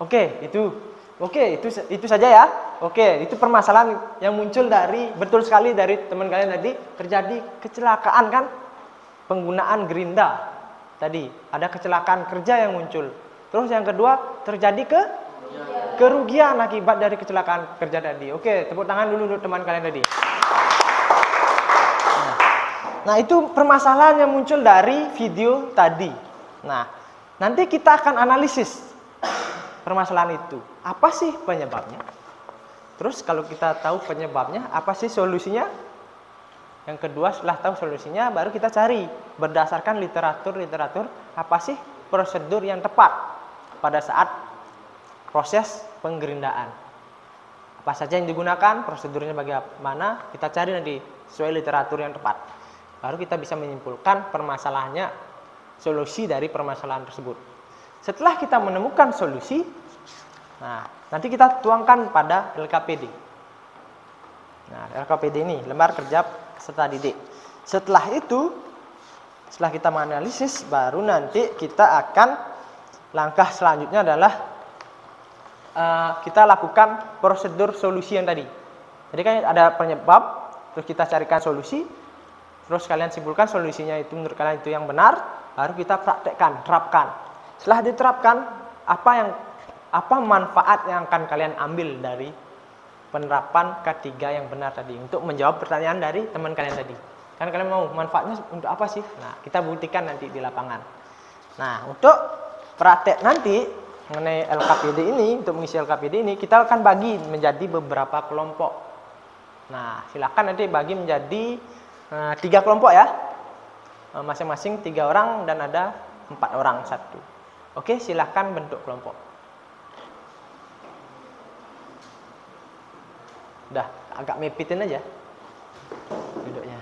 Oke, itu saja ya. Oke, itu permasalahan yang muncul dari, betul sekali dari teman kalian tadi, terjadi kecelakaan kan? Penggunaan gerinda tadi, ada kecelakaan kerja yang muncul. Terus yang kedua, terjadi kerugian akibat dari kecelakaan kerja tadi. Oke, tepuk tangan dulu untuk teman kalian tadi. Nah, itu permasalahan yang muncul dari video tadi. Nah, nanti kita akan analisis permasalahan itu. Apa sih penyebabnya? Terus kalau kita tahu penyebabnya, apa sih solusinya? Yang kedua, setelah tahu solusinya, baru kita cari berdasarkan literatur apa sih prosedur yang tepat pada saat proses penggerindaan. Apa saja yang digunakan, prosedurnya bagaimana, kita cari nanti sesuai literatur yang tepat. Baru kita bisa menyimpulkan permasalahannya, solusi dari permasalahan tersebut. Setelah kita menemukan solusi, nah, nanti kita tuangkan pada LKPD. Nah, LKPD ini, lembar kerja peserta didik. Setelah itu, setelah kita menganalisis, baru nanti kita akan, langkah selanjutnya adalah kita lakukan prosedur solusi yang tadi. Jadi kan ada penyebab, terus kita carikan solusi, terus kalian simpulkan solusinya itu menurut kalian itu yang benar, baru kita praktekkan, terapkan. Setelah diterapkan, apa manfaat yang akan kalian ambil dari penerapan K3 yang benar tadi untuk menjawab pertanyaan dari teman kalian tadi. Kan kalian mau manfaatnya untuk apa sih? Nah, kita buktikan nanti di lapangan. Nah, untuk praktek nanti mengenai LKPD ini, untuk mengisi LKPD ini, kita akan bagi menjadi beberapa kelompok. Nah, silakan nanti bagi menjadi 3 kelompok ya. Masing-masing 3 orang dan ada 4 orang satu. Oke, silakan bentuk kelompok. Udah, agak mepitin aja duduknya.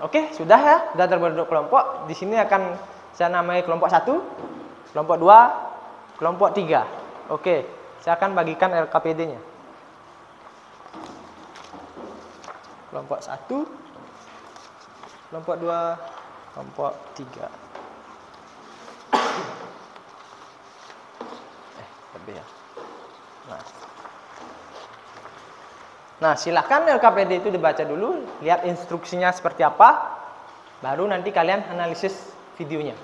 Oke, sudah ya, sudah terbentuk kelompok. Di sini akan saya namai kelompok 1, kelompok 2, kelompok 3. Oke, saya akan bagikan LKPD-nya. Kelompok 1, kelompok 2, kelompok 3. Lebih ya. Nah, silakan LKPD itu dibaca dulu, lihat instruksinya seperti apa, baru nanti kalian analisis videonya.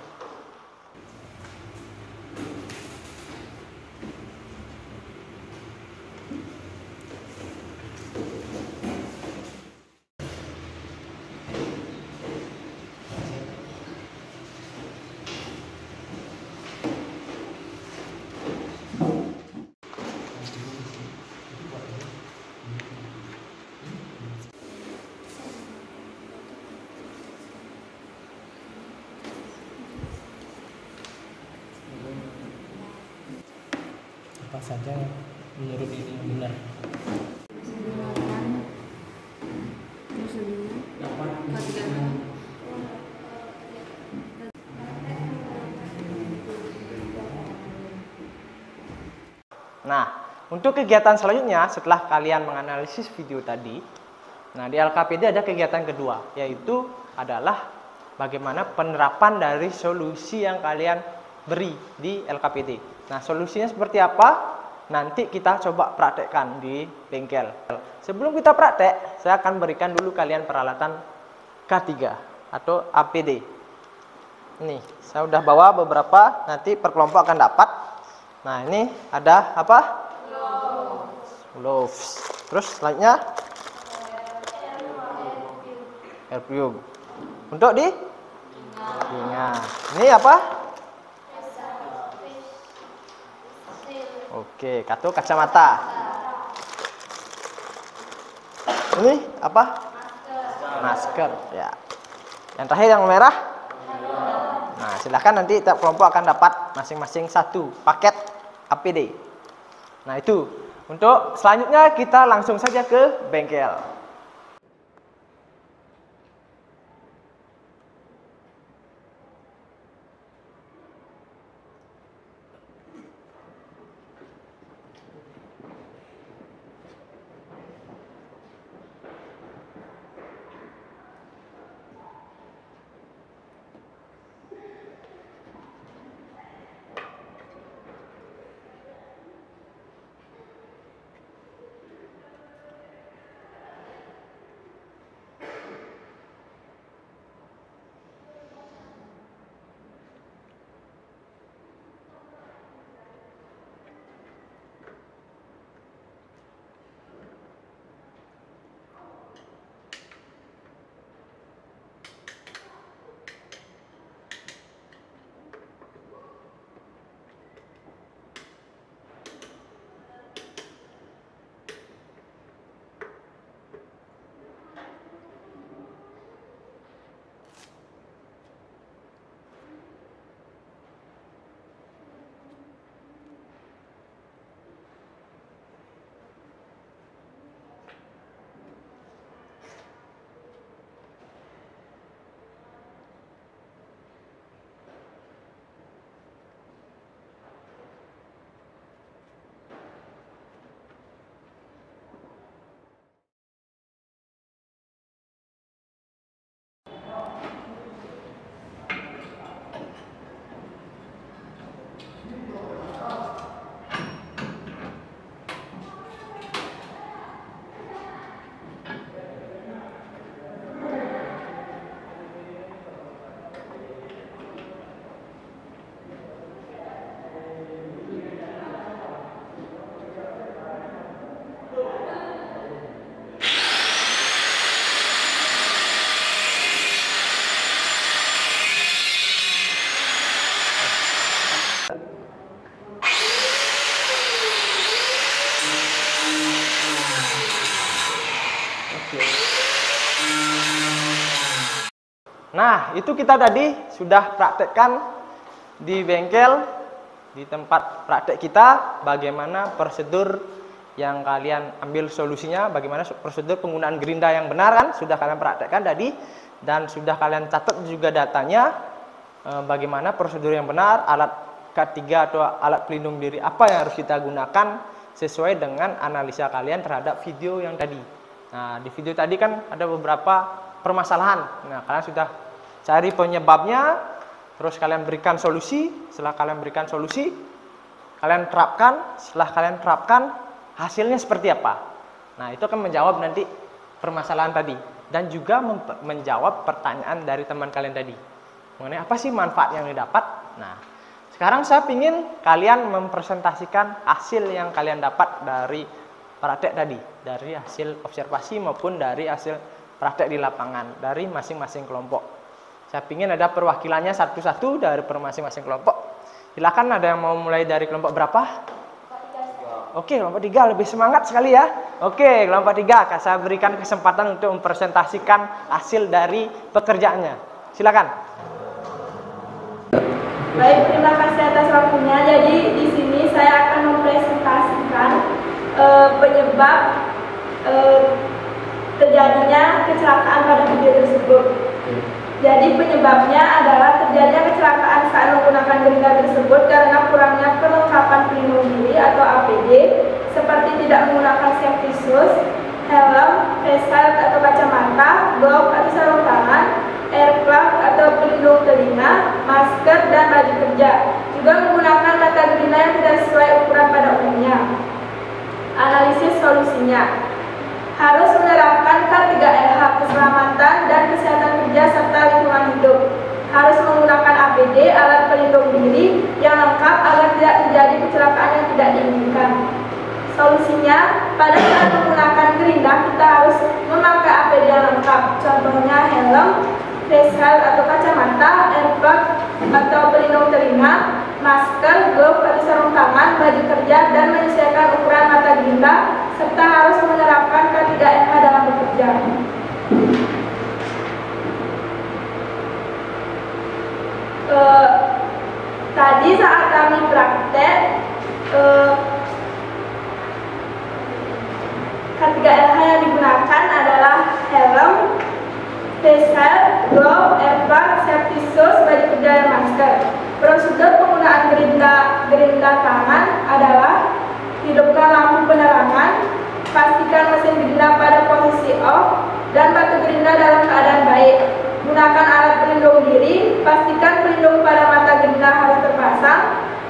Apa saja menurut ini yang benar? Nah, untuk kegiatan selanjutnya setelah kalian menganalisis video tadi, nah di LKPD ada kegiatan kedua, yaitu adalah bagaimana penerapan dari solusi yang kalian beri di LKPD. Nah, solusinya seperti apa? Nanti kita coba praktekkan di bengkel. Sebelum kita praktek, saya akan berikan dulu kalian peralatan K3 atau APD. Ini, saya udah bawa beberapa, nanti per kelompok akan dapat. Nah, ini ada apa? Gloves. Terus selanjutnya air pure. Untuk di telinga. Ini apa? Oke, kartu kacamata. Ini apa? Masker. Ya. Yang terakhir yang merah. Nah, silahkan nanti tiap kelompok akan dapat masing-masing 1 paket APD. Nah, itu. Untuk selanjutnya kita langsung saja ke bengkel. Nah, itu kita tadi sudah praktekkan di bengkel, di tempat praktek kita, bagaimana prosedur yang kalian ambil solusinya, bagaimana prosedur penggunaan gerinda yang benar kan, sudah kalian praktekkan tadi, dan sudah kalian catat juga datanya, bagaimana prosedur yang benar, alat K3 atau alat pelindung diri apa yang harus kita gunakan sesuai dengan analisa kalian terhadap video yang tadi. Nah, di video tadi kan ada beberapa permasalahan. Nah, kalian sudah cari penyebabnya, terus kalian berikan solusi. Setelah kalian berikan solusi, kalian terapkan. Setelah kalian terapkan, hasilnya seperti apa? Nah, itu akan menjawab nanti permasalahan tadi. Dan juga menjawab pertanyaan dari teman kalian tadi. Mengenai apa sih manfaat yang didapat? Nah, sekarang saya ingin kalian mempresentasikan hasil yang kalian dapat dari praktek tadi. Dari hasil observasi maupun dari hasil praktek di lapangan. Dari masing-masing kelompok. Saya ingin ada perwakilannya satu-satu dari masing-masing kelompok. Silakan, ada yang mau mulai dari kelompok berapa? Oke, kelompok 3 lebih semangat sekali ya. Oke, kelompok 3, saya berikan kesempatan untuk mempresentasikan hasil dari pekerjaannya. Silakan. Baik, terima kasih atas waktunya. Jadi di sini saya akan mempresentasikan penyebab terjadinya kecelakaan pada video tersebut. Jadi penyebabnya adalah terjadinya kecelakaan saat menggunakan gerinda tersebut karena kurangnya perlengkapan pelindung diri atau APD, seperti tidak menggunakan safety shoes, helm, face shield atau kacamata, glove atau sarung tangan, air plug atau pelindung telinga, masker, dan baju kerja. Juga menggunakan mata gerinda yang tidak sesuai ukuran pada umumnya. Analisis solusinya. Harus menerapkan K3LH, keselamatan dan kesehatan kerja serta lingkungan hidup. Harus menggunakan APD, alat pelindung diri yang lengkap agar tidak terjadi kecelakaan yang tidak diinginkan. Solusinya, pada saat menggunakan gerinda kita harus memakai APD yang lengkap. Contohnya helm, face shield atau kacamata, airplug atau pelindung telinga, masker, glove atau sarung tangan, baju kerja, dan menyesuaikan ukuran mata gerinda, serta harus menerapkan K3LH dalam bekerja. Tadi saat kami praktek, K3LH yang digunakan adalah helm, face shield, glove, airplug, safety shoes, baju kerja, dan masker. Prosedur penggunaan gerinda tangan adalah hidupkan lampu penerangan, pastikan mesin gerinda pada posisi off, dan batu gerinda dalam keadaan baik. Gunakan alat pelindung diri, pastikan pelindung pada mata gerinda harus terpasang,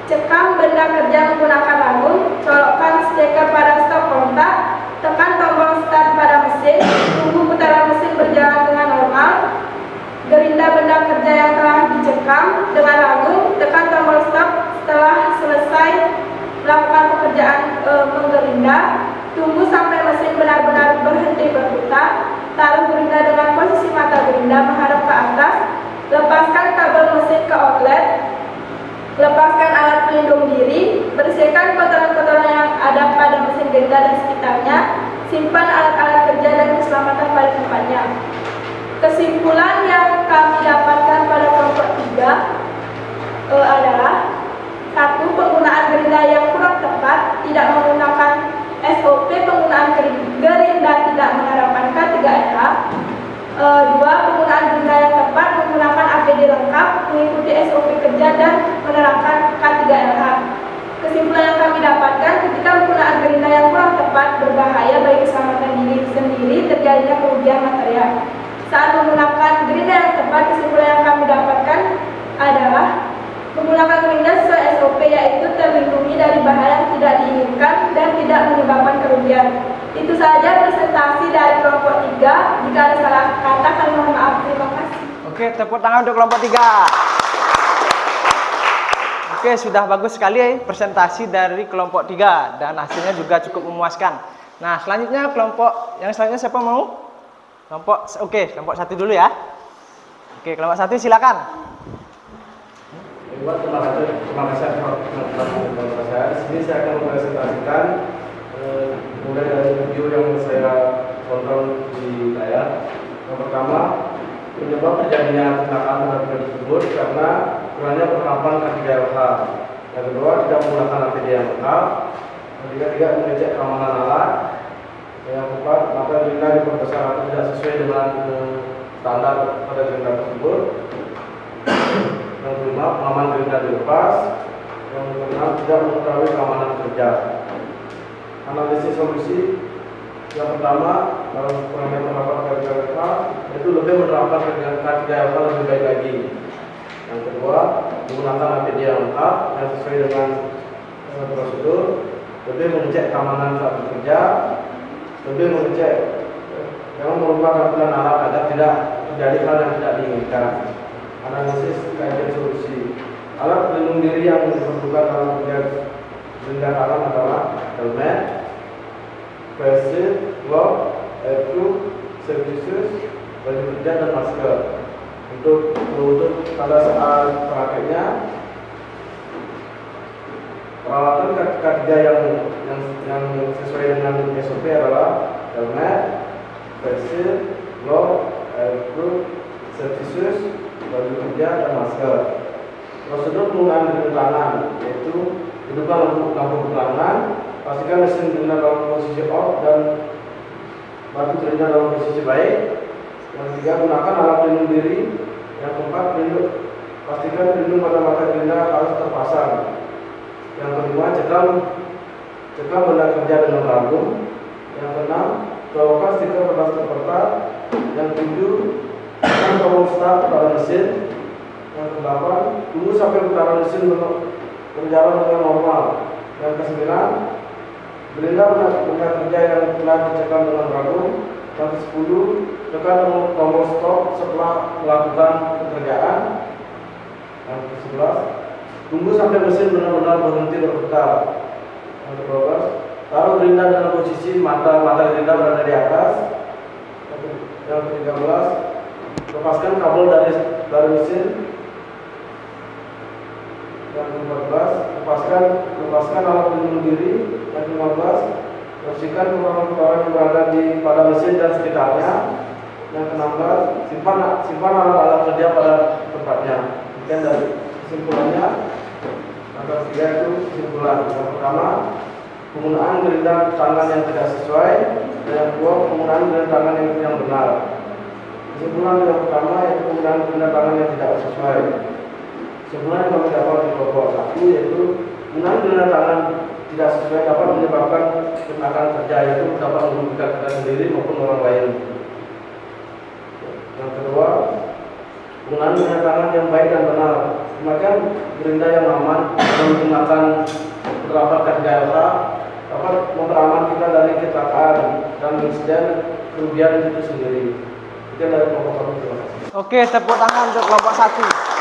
cekam benda kerja menggunakan lagum, colokkan steker pada stop kontak, tekan tombol start pada mesin, tunggu putaran mesin berjalan dengan normal. Gerinda benda kerja yang telah dicekam dengan lagum, tekan tombol stop setelah selesai melakukan pekerjaan menggerinda. Tunggu sampai mesin benar-benar berhenti berputar. Taruh gerinda dengan posisi mata gerinda menghadap ke atas. Lepaskan kabel mesin ke outlet. Lepaskan alat pelindung diri. Bersihkan kotoran-kotoran yang ada pada mesin gerinda dan sekitarnya. Simpan alat-alat kerja dan keselamatan pada tempatnya. Kesimpulan yang kami dapatkan pada kelompok 3 adalah: 1. Penggunaan gerinda yang kurang tepat, tidak menggunakan SOP penggunaan gerinda, tidak menerapkan K3LH. 2. Penggunaan gerinda yang tepat, menggunakan APD lengkap, mengikuti SOP kerja, dan menerapkan K3LH. Kesimpulan yang kami dapatkan, ketika penggunaan gerinda yang kurang tepat berbahaya bagi keselamatan diri sendiri, terjadinya kerugian material. Saat menggunakan gerinda yang tepat, kesimpulan yang kami dapatkan adalah menggunakan gerinda sesuai SOP, yaitu terlindungi dari bahaya yang tidak diinginkan dan tidak menyebabkan kerugian. Itu saja presentasi dari kelompok 3. Jika ada salah kata, kami mohon maaf. Terima kasih. Oke, tepuk tangan untuk kelompok 3. Oke, sudah bagus sekali presentasi dari kelompok 3 dan hasilnya juga cukup memuaskan. Nah, selanjutnya kelompok yang selanjutnya siapa mau? Kelompok 1 dulu ya. Oke, kelompok 1 silakan. Terima kasih teman-teman saya. Di sini saya akan mempresentasikan mulai dari video yang saya tonton di layar. Yang pertama, penyebab terjadinya kecelakaan terhadap tersebut karena kurangnya penerapan K3LH. Yang kedua, tidak menggunakan APD yang lengkap. Yang ketiga, tidak mengecek keamanan alat. Yang keempat, mata gerinda diperbesar atau tidak sesuai dengan standar pada gerinda tersebut. Yang kelima, pengaman gerinda dilepas. Yang keenam, tidak mengetahui keamanan kerja. Analisis solusi. Yang pertama, dalam kurangnya penerapan K3LH, itu lebih menerapkan K3LH lebih baik lagi. Yang kedua, menggunakan APD yang lengkap yang sesuai dengan prosedur, lebih mengecek keamanan saat bekerja, lebih mengecek yang merubah tampilan alat agar tidak terjadi hal yang tidak diinginkan. Analisis kajian solusi. Alat pelindung diri yang diperlukan dalam gerinda tangan adalah helmet, face shield, glove, airproof, safety shoes, baju kerja dan masker. Untuk pada saat prakteknya, peralatan K3 yang sesuai dengan SOP adalah helmet, face shield, glove, airproof, safety shoes, baju kerja dan masker. Prosedur penggunaan gerinda tangan yaitu hidupkan lampu penerangan, pastikan mesin gerinda dalam posisi off dan batu gerinda dalam posisi baik. Yang ketiga, gunakan alat pelindung diri. Yang keempat, pastikan pelindung pada mata gerinda harus terpasang. Yang kelima, cekal benda kerja dengan rambut. Yang keenam, colokkan stiker pada terpertak. Yang ketujuh, tekan tombol start pada mesin. Yang kedelapan, tunggu sampai putaran mesin berjalan dengan normal. Yang kesembilan, gerinda benda kerja yang telah dicekal dengan rambut. Yang ke-10, tekan tombol stop setelah melakukan pekerjaan. Yang ke-11, tunggu sampai mesin benar-benar berhenti berputar. Yang ke-12, taruh gerinda dalam posisi mata gerinda berada di atas. Yang ke-13, lepaskan kabel dari mesin. Yang ke-14, lepaskan alat pelindung diri. Yang ke-15, bersihkan kotoran-kotoran yang berada pada mesin dan sekitarnya. Yang ke-16, simpan alat-alat kerja pada tempatnya. Kemudian dari kesimpulannya, angka 3 itu kesimpulan. Yang pertama, penggunaan gerinda tangan yang tidak sesuai. Dan yang kedua, penggunaan gerinda tangan yang benar. Kesimpulan yang pertama yaitu penggunaan gerinda tangan yang tidak sesuai. Kesimpulan yang kami dapat di kelompok 1 yaitu penggunaan gerinda tangan tidak sesuai dapat menyebabkan kecelakaan kerja, yaitu dapat merugikan kita sendiri maupun orang lain. Yang kedua, penggunaan gerinda tangan yang baik dan benar. Semakin gerinda yang aman dan menggunakan penerapan K3LH dapat memperaman kita dari kecelakaan dan insiden kerugian itu sendiri. Itu dari kelompok kami. Terima kasih. Oke, tepuk tangan untuk kelompok 1.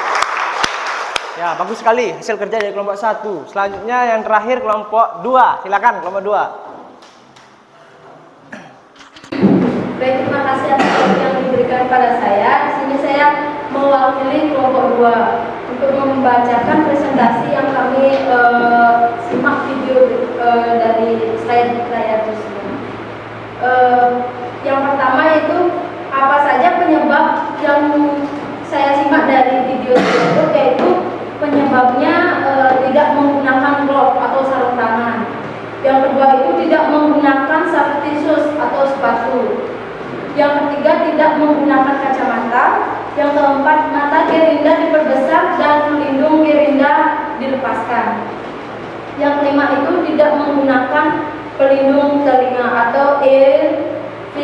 Ya, bagus sekali hasil kerja dari kelompok 1. Selanjutnya yang terakhir kelompok 2. Silakan kelompok 2. Baik, terima kasih atas waktu yang diberikan pada saya. Di sini saya mewakili kelompok 2 untuk membacakan presentasi yang kami simak video dari slide layar tersebut. Yang pertama yaitu apa saja penyebab yang saya simak dari video tersebut, yaitu penyebabnya tidak menggunakan glove atau sarung tangan. Yang kedua itu tidak menggunakan safety shoes atau sepatu. Yang ketiga tidak menggunakan kacamata. Yang keempat, mata gerinda diperbesar dan pelindung gerinda dilepaskan. Yang kelima itu tidak menggunakan pelindung telinga atau earplugs.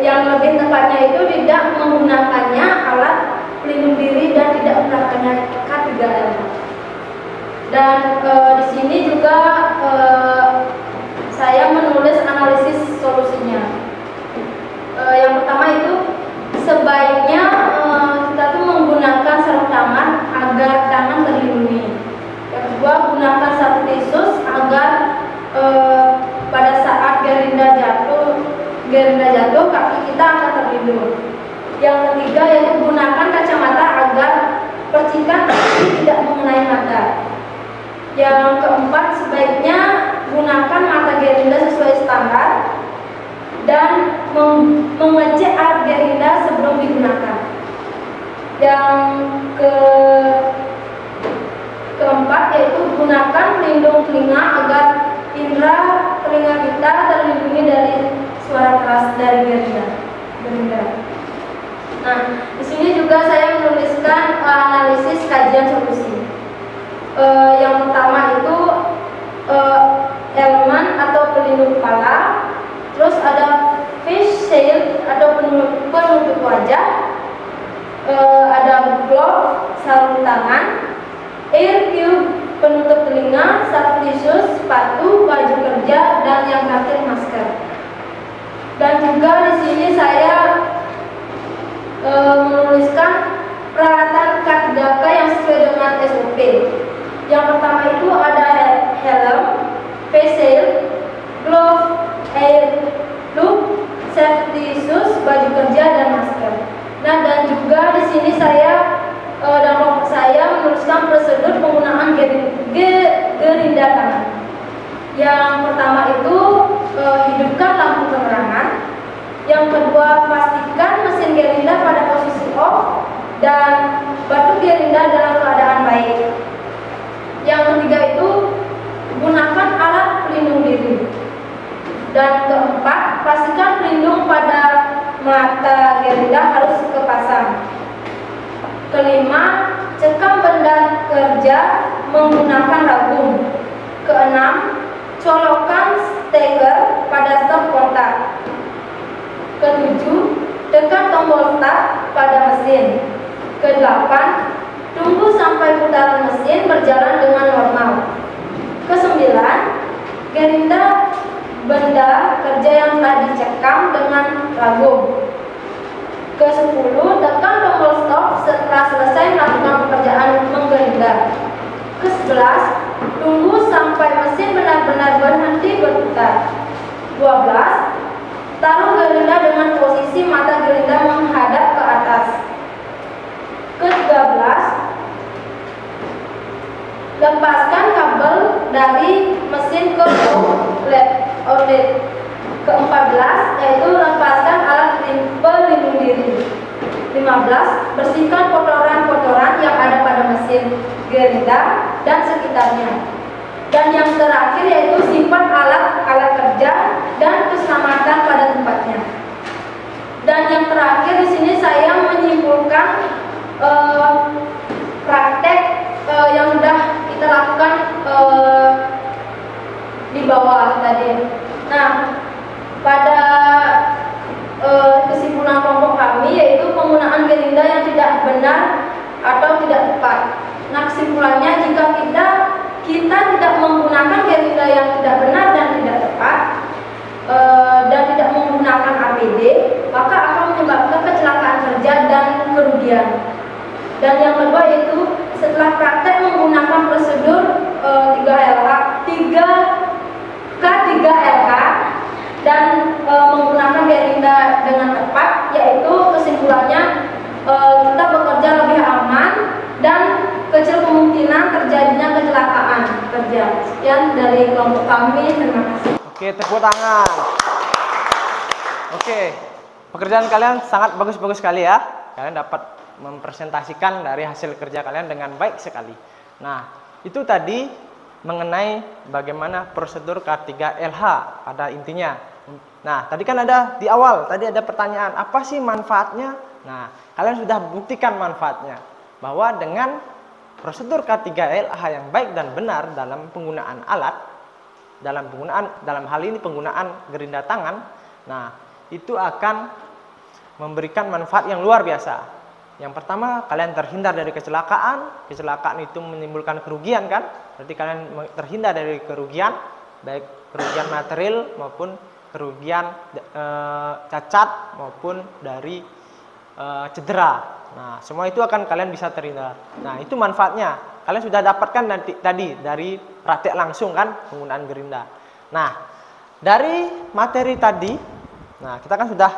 Yang lebih tepatnya itu tidak menggunakannya alat pelindung diri dan tidak melakukannya K3LH. Dan di sini juga saya menulis analisis solusinya. Yang pertama itu sebaiknya kita tuh menggunakan sarung tangan agar tangan terlindungi. Yang kedua, gunakan safety shoes agar pada saat gerinda jatuh kaki kita akan terlindung. Yang ketiga yaitu gunakan kacamata agar percikan kaki tidak mengenai mata. Yang keempat, sebaiknya gunakan mata gerinda sesuai standar. dan mengecek alat gerinda sebelum digunakan. Yang keempat yaitu gunakan pelindung telinga agar indera telinga kita terlindungi dari suara keras dari gerinda. Nah, di sini juga saya menuliskan analisis kajian solusi. Yang pertama itu elemen atau pelindung kepala, terus ada face shield atau penutup wajah, ada glove sarung tangan, air tube penutup telinga, sarung tisu, sepatu, baju kerja, dan yang terakhir masker. Dan juga di sini saya menuliskan peralatan K3K yang sesuai dengan SOP. Yang pertama itu ada helm, face shield, glove, air tube, safety shoes, baju kerja, dan masker. Nah, dan juga di sini saya dan kelompok saya menuliskan prosedur penggunaan gerinda tangan. Yang pertama itu hidupkan lampu penerangan. Yang kedua, pastikan mesin gerinda pada posisi off dan batu gerinda dalam keadaan baik. Yang ketiga itu gunakan alat pelindung diri. Dan keempat, pastikan pelindung pada mata gerinda harus kepasang. Kelima, cekam benda kerja menggunakan ragum. Keenam, colokkan steker pada stop kontak. Ketujuh, tekan tombol start pada mesin. Kedelapan, tunggu sampai putaran mesin berjalan dengan normal. Kesembilan, gerinda benda kerja yang telah dicekam dengan ragum. Ke-10, tekan tombol stop setelah selesai melakukan pekerjaan menggerinda. Ke-11, tunggu sampai mesin benar-benar berhenti berputar. 12, taruh gerinda dengan posisi mata gerinda menghadap ke atas. Ke-13, lepaskan kabel dari mesin ke outlet. Ke-14 yaitu lepaskan alat pelindung diri. 15, bersihkan kotoran-kotoran yang ada pada mesin gerinda dan sekitarnya. Dan yang terakhir yaitu simpan alat-alat kerja dan keselamatan pada tempatnya. Dan yang terakhir di sini saya menyimpulkan praktek yang sudah kita lakukan di bawah tadi. Nah, pada kesimpulan kelompok kami yaitu penggunaan gerinda yang tidak benar atau tidak tepat. Nah, kesimpulannya jika kita tidak menggunakan gerinda yang tidak benar dan tidak tepat dan tidak menggunakan APD, maka akan menyebabkan kecelakaan kerja dan kerugian. Dan yang kedua yaitu setelah praktek menggunakan prosedur 3K3LH dan menggunakan gerinda dengan tepat, yaitu kesimpulannya kita bekerja lebih aman dan kecil kemungkinan terjadinya kecelakaan kerja. Sekian dari kelompok kami, terima kasih. Oke, tepuk tangan. Oke, pekerjaan kalian sangat bagus-bagus sekali ya. Kalian dapat mempresentasikan dari hasil kerja kalian dengan baik sekali. Nah, itu tadi mengenai bagaimana prosedur K3LH pada intinya. Nah, tadi kan ada di awal, tadi ada pertanyaan, apa sih manfaatnya? Nah, kalian sudah buktikan manfaatnya. Bahwa dengan prosedur K3LH yang baik dan benar dalam penggunaan alat, dalam hal ini penggunaan gerinda tangan, nah, itu akan memberikan manfaat yang luar biasa. Yang pertama, kalian terhindar dari kecelakaan. Kecelakaan itu menimbulkan kerugian kan? Berarti kalian terhindar dari kerugian, baik kerugian material maupun kerugian cacat maupun dari cedera. Nah, semua itu akan kalian bisa terhindar. Nah, itu manfaatnya. Kalian sudah dapatkan tadi dari praktek langsung kan penggunaan gerinda. Nah, dari materi tadi, nah kita kan sudah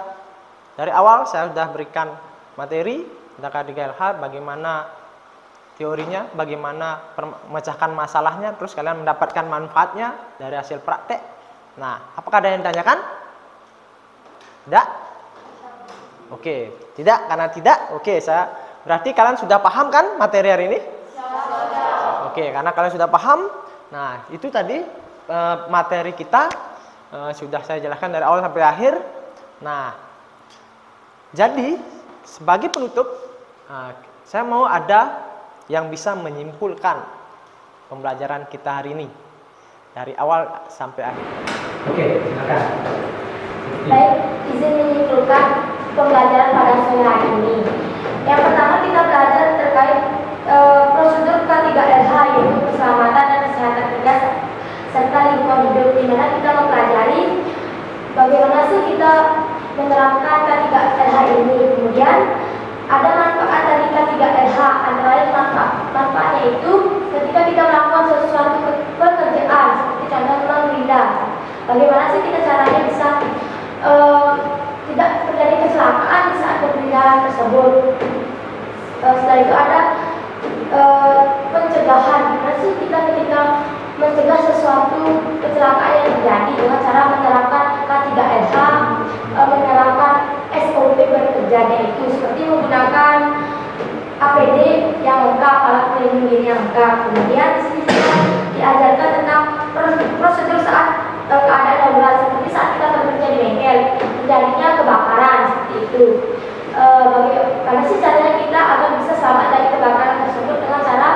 dari awal saya sudah berikan materi K3LH, bagaimana teorinya, bagaimana memecahkan masalahnya, terus kalian mendapatkan manfaatnya dari hasil praktek. Nah, apakah ada yang ditanyakan? Tidak? Oke, tidak, karena tidak. Oke, berarti kalian sudah paham kan materi hari ini? Oke, karena kalian sudah paham. Nah, itu tadi materi kita sudah saya jelaskan dari awal sampai akhir. Nah, jadi sebagai penutup, saya mau ada yang bisa menyimpulkan pembelajaran kita hari ini dari awal sampai akhir. Oke, silakan. Baik, izin menyimpulkan pembelajaran pada sore hari ini. Yang pertama kita belajar terkait prosedur K3LH, yaitu keselamatan dan kesehatan kerja serta lingkungan hidup, di mana kita mempelajari bagaimana sih kita menerapkan K3LH ini. Kemudian ada manfaat dari K3LH, antara lain manfaatnya itu ketika kita melakukan sesuatu pekerjaan, seperti contoh menggerinda. Bagaimana sih kita caranya bisa tidak terjadi kecelakaan di saat pergerindahan tersebut. Setelah itu ada pencegahan. Gimana sih kita ketika mencegah sesuatu kecelakaan yang terjadi dengan cara menerapkan K3LH, menerapkan SOP bekerjanya itu seperti menggunakan APD yang lengkap, alat pelindung diri yang lengkap. Kemudian di sini juga diajarkan tentang prosedur saat keadaan darurat, seperti saat kita bekerja di bengkel terjadinya kebakaran seperti itu. Bagaimana sih caranya kita agar bisa selamat dari kebakaran tersebut dengan cara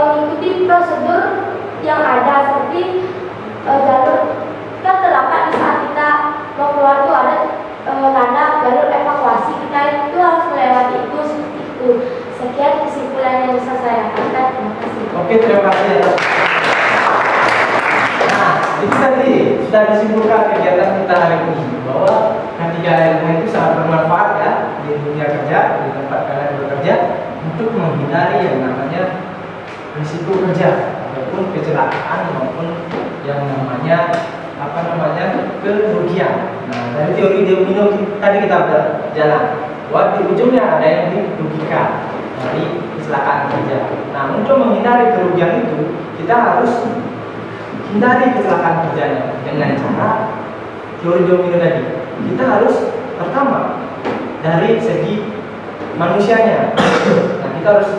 mengikuti prosedur yang ada, seperti jalur kan terdapat di saat kita mau keluar itu ada tanda jalur evakuasi, kita itu harus melewati itu seperti itu. Sekian kesimpulan yang bisa saya dapatkan. Terima kasih. Oke, terima kasih. Nah, itu tadi sudah disimpulkan kegiatan kita hari ini bahwa K3LH itu sangat bermanfaat ya di dunia kerja, di tempat kalian bekerja, untuk menghindari yang namanya risiko kerja ataupun kecelakaan maupun yang namanya kerugian. Nah, dari teori domino tadi kita berjalan bahwa di ujungnya ada yang dirugikan dari kecelakaan kerja. Nah, untuk menghindari kerugian itu kita harus hindari kecelakaan kerjanya dengan cara teori domino tadi. Kita harus pertama dari segi manusianya. Nah, kita harus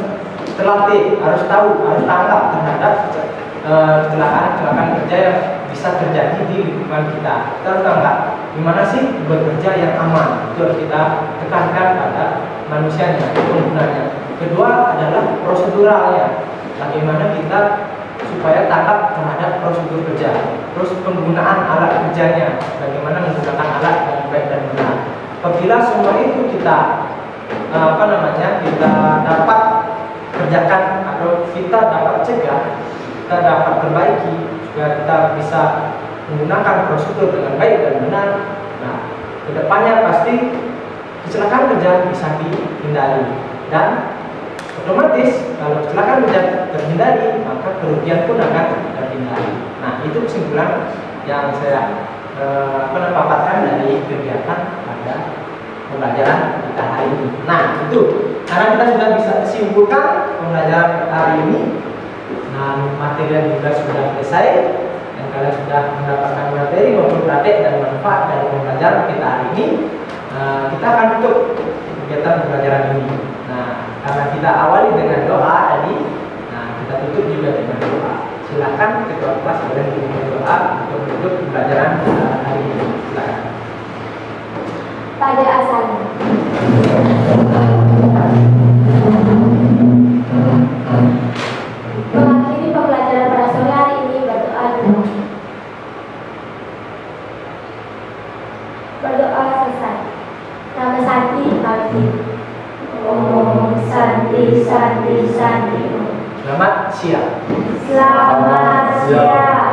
terlatih, harus tahu, harus tangkap terhadap kecelakaan kerja yang bisa terjadi di lingkungan kita. Kita harus tangkap gimana sih bekerja yang aman. Itu harus kita tekankan pada manusianya, penggunanya. Kedua adalah proseduralnya. Bagaimana kita supaya tangkap terhadap prosedur kerja. Terus penggunaan alat kerjanya, bagaimana menggunakan alat yang baik dan benar. Apabila semua itu kita kita dapat kerjakan atau kita dapat cegah, kita dapat perbaiki supaya kita bisa menggunakan prosedur dengan baik dan benar. Nah, kedepannya pasti kecelakaan kerja bisa dihindari dan otomatis kalau kecelakaan kerja terhindari, maka kerugian pun akan terhindari. Nah, itu kesimpulan yang saya paparkan dari kegiatan pada pembelajaran kita hari ini. Nah, itu karena kita sudah bisa simpulkan pembelajaran hari ini. Nah, materi juga sudah selesai dan kalian sudah mendapatkan materi maupun praktek dan manfaat dari pembelajaran kita hari ini. Kita akan tutup kegiatan pembelajaran ini. Nah, karena kita awali dengan doa tadi, nah kita tutup juga dengan doa. Silakan ketua kelas boleh dengan doa untuk menutup pembelajaran hari ini. Silakan. Pada asalnya. Mengakhiri pembelajaran pada sore hari ini berdoa dulu. Berdoa selesai. Nama Santi Bakti. Om Santi Santi Santi. Selamat siang. Selamat siang.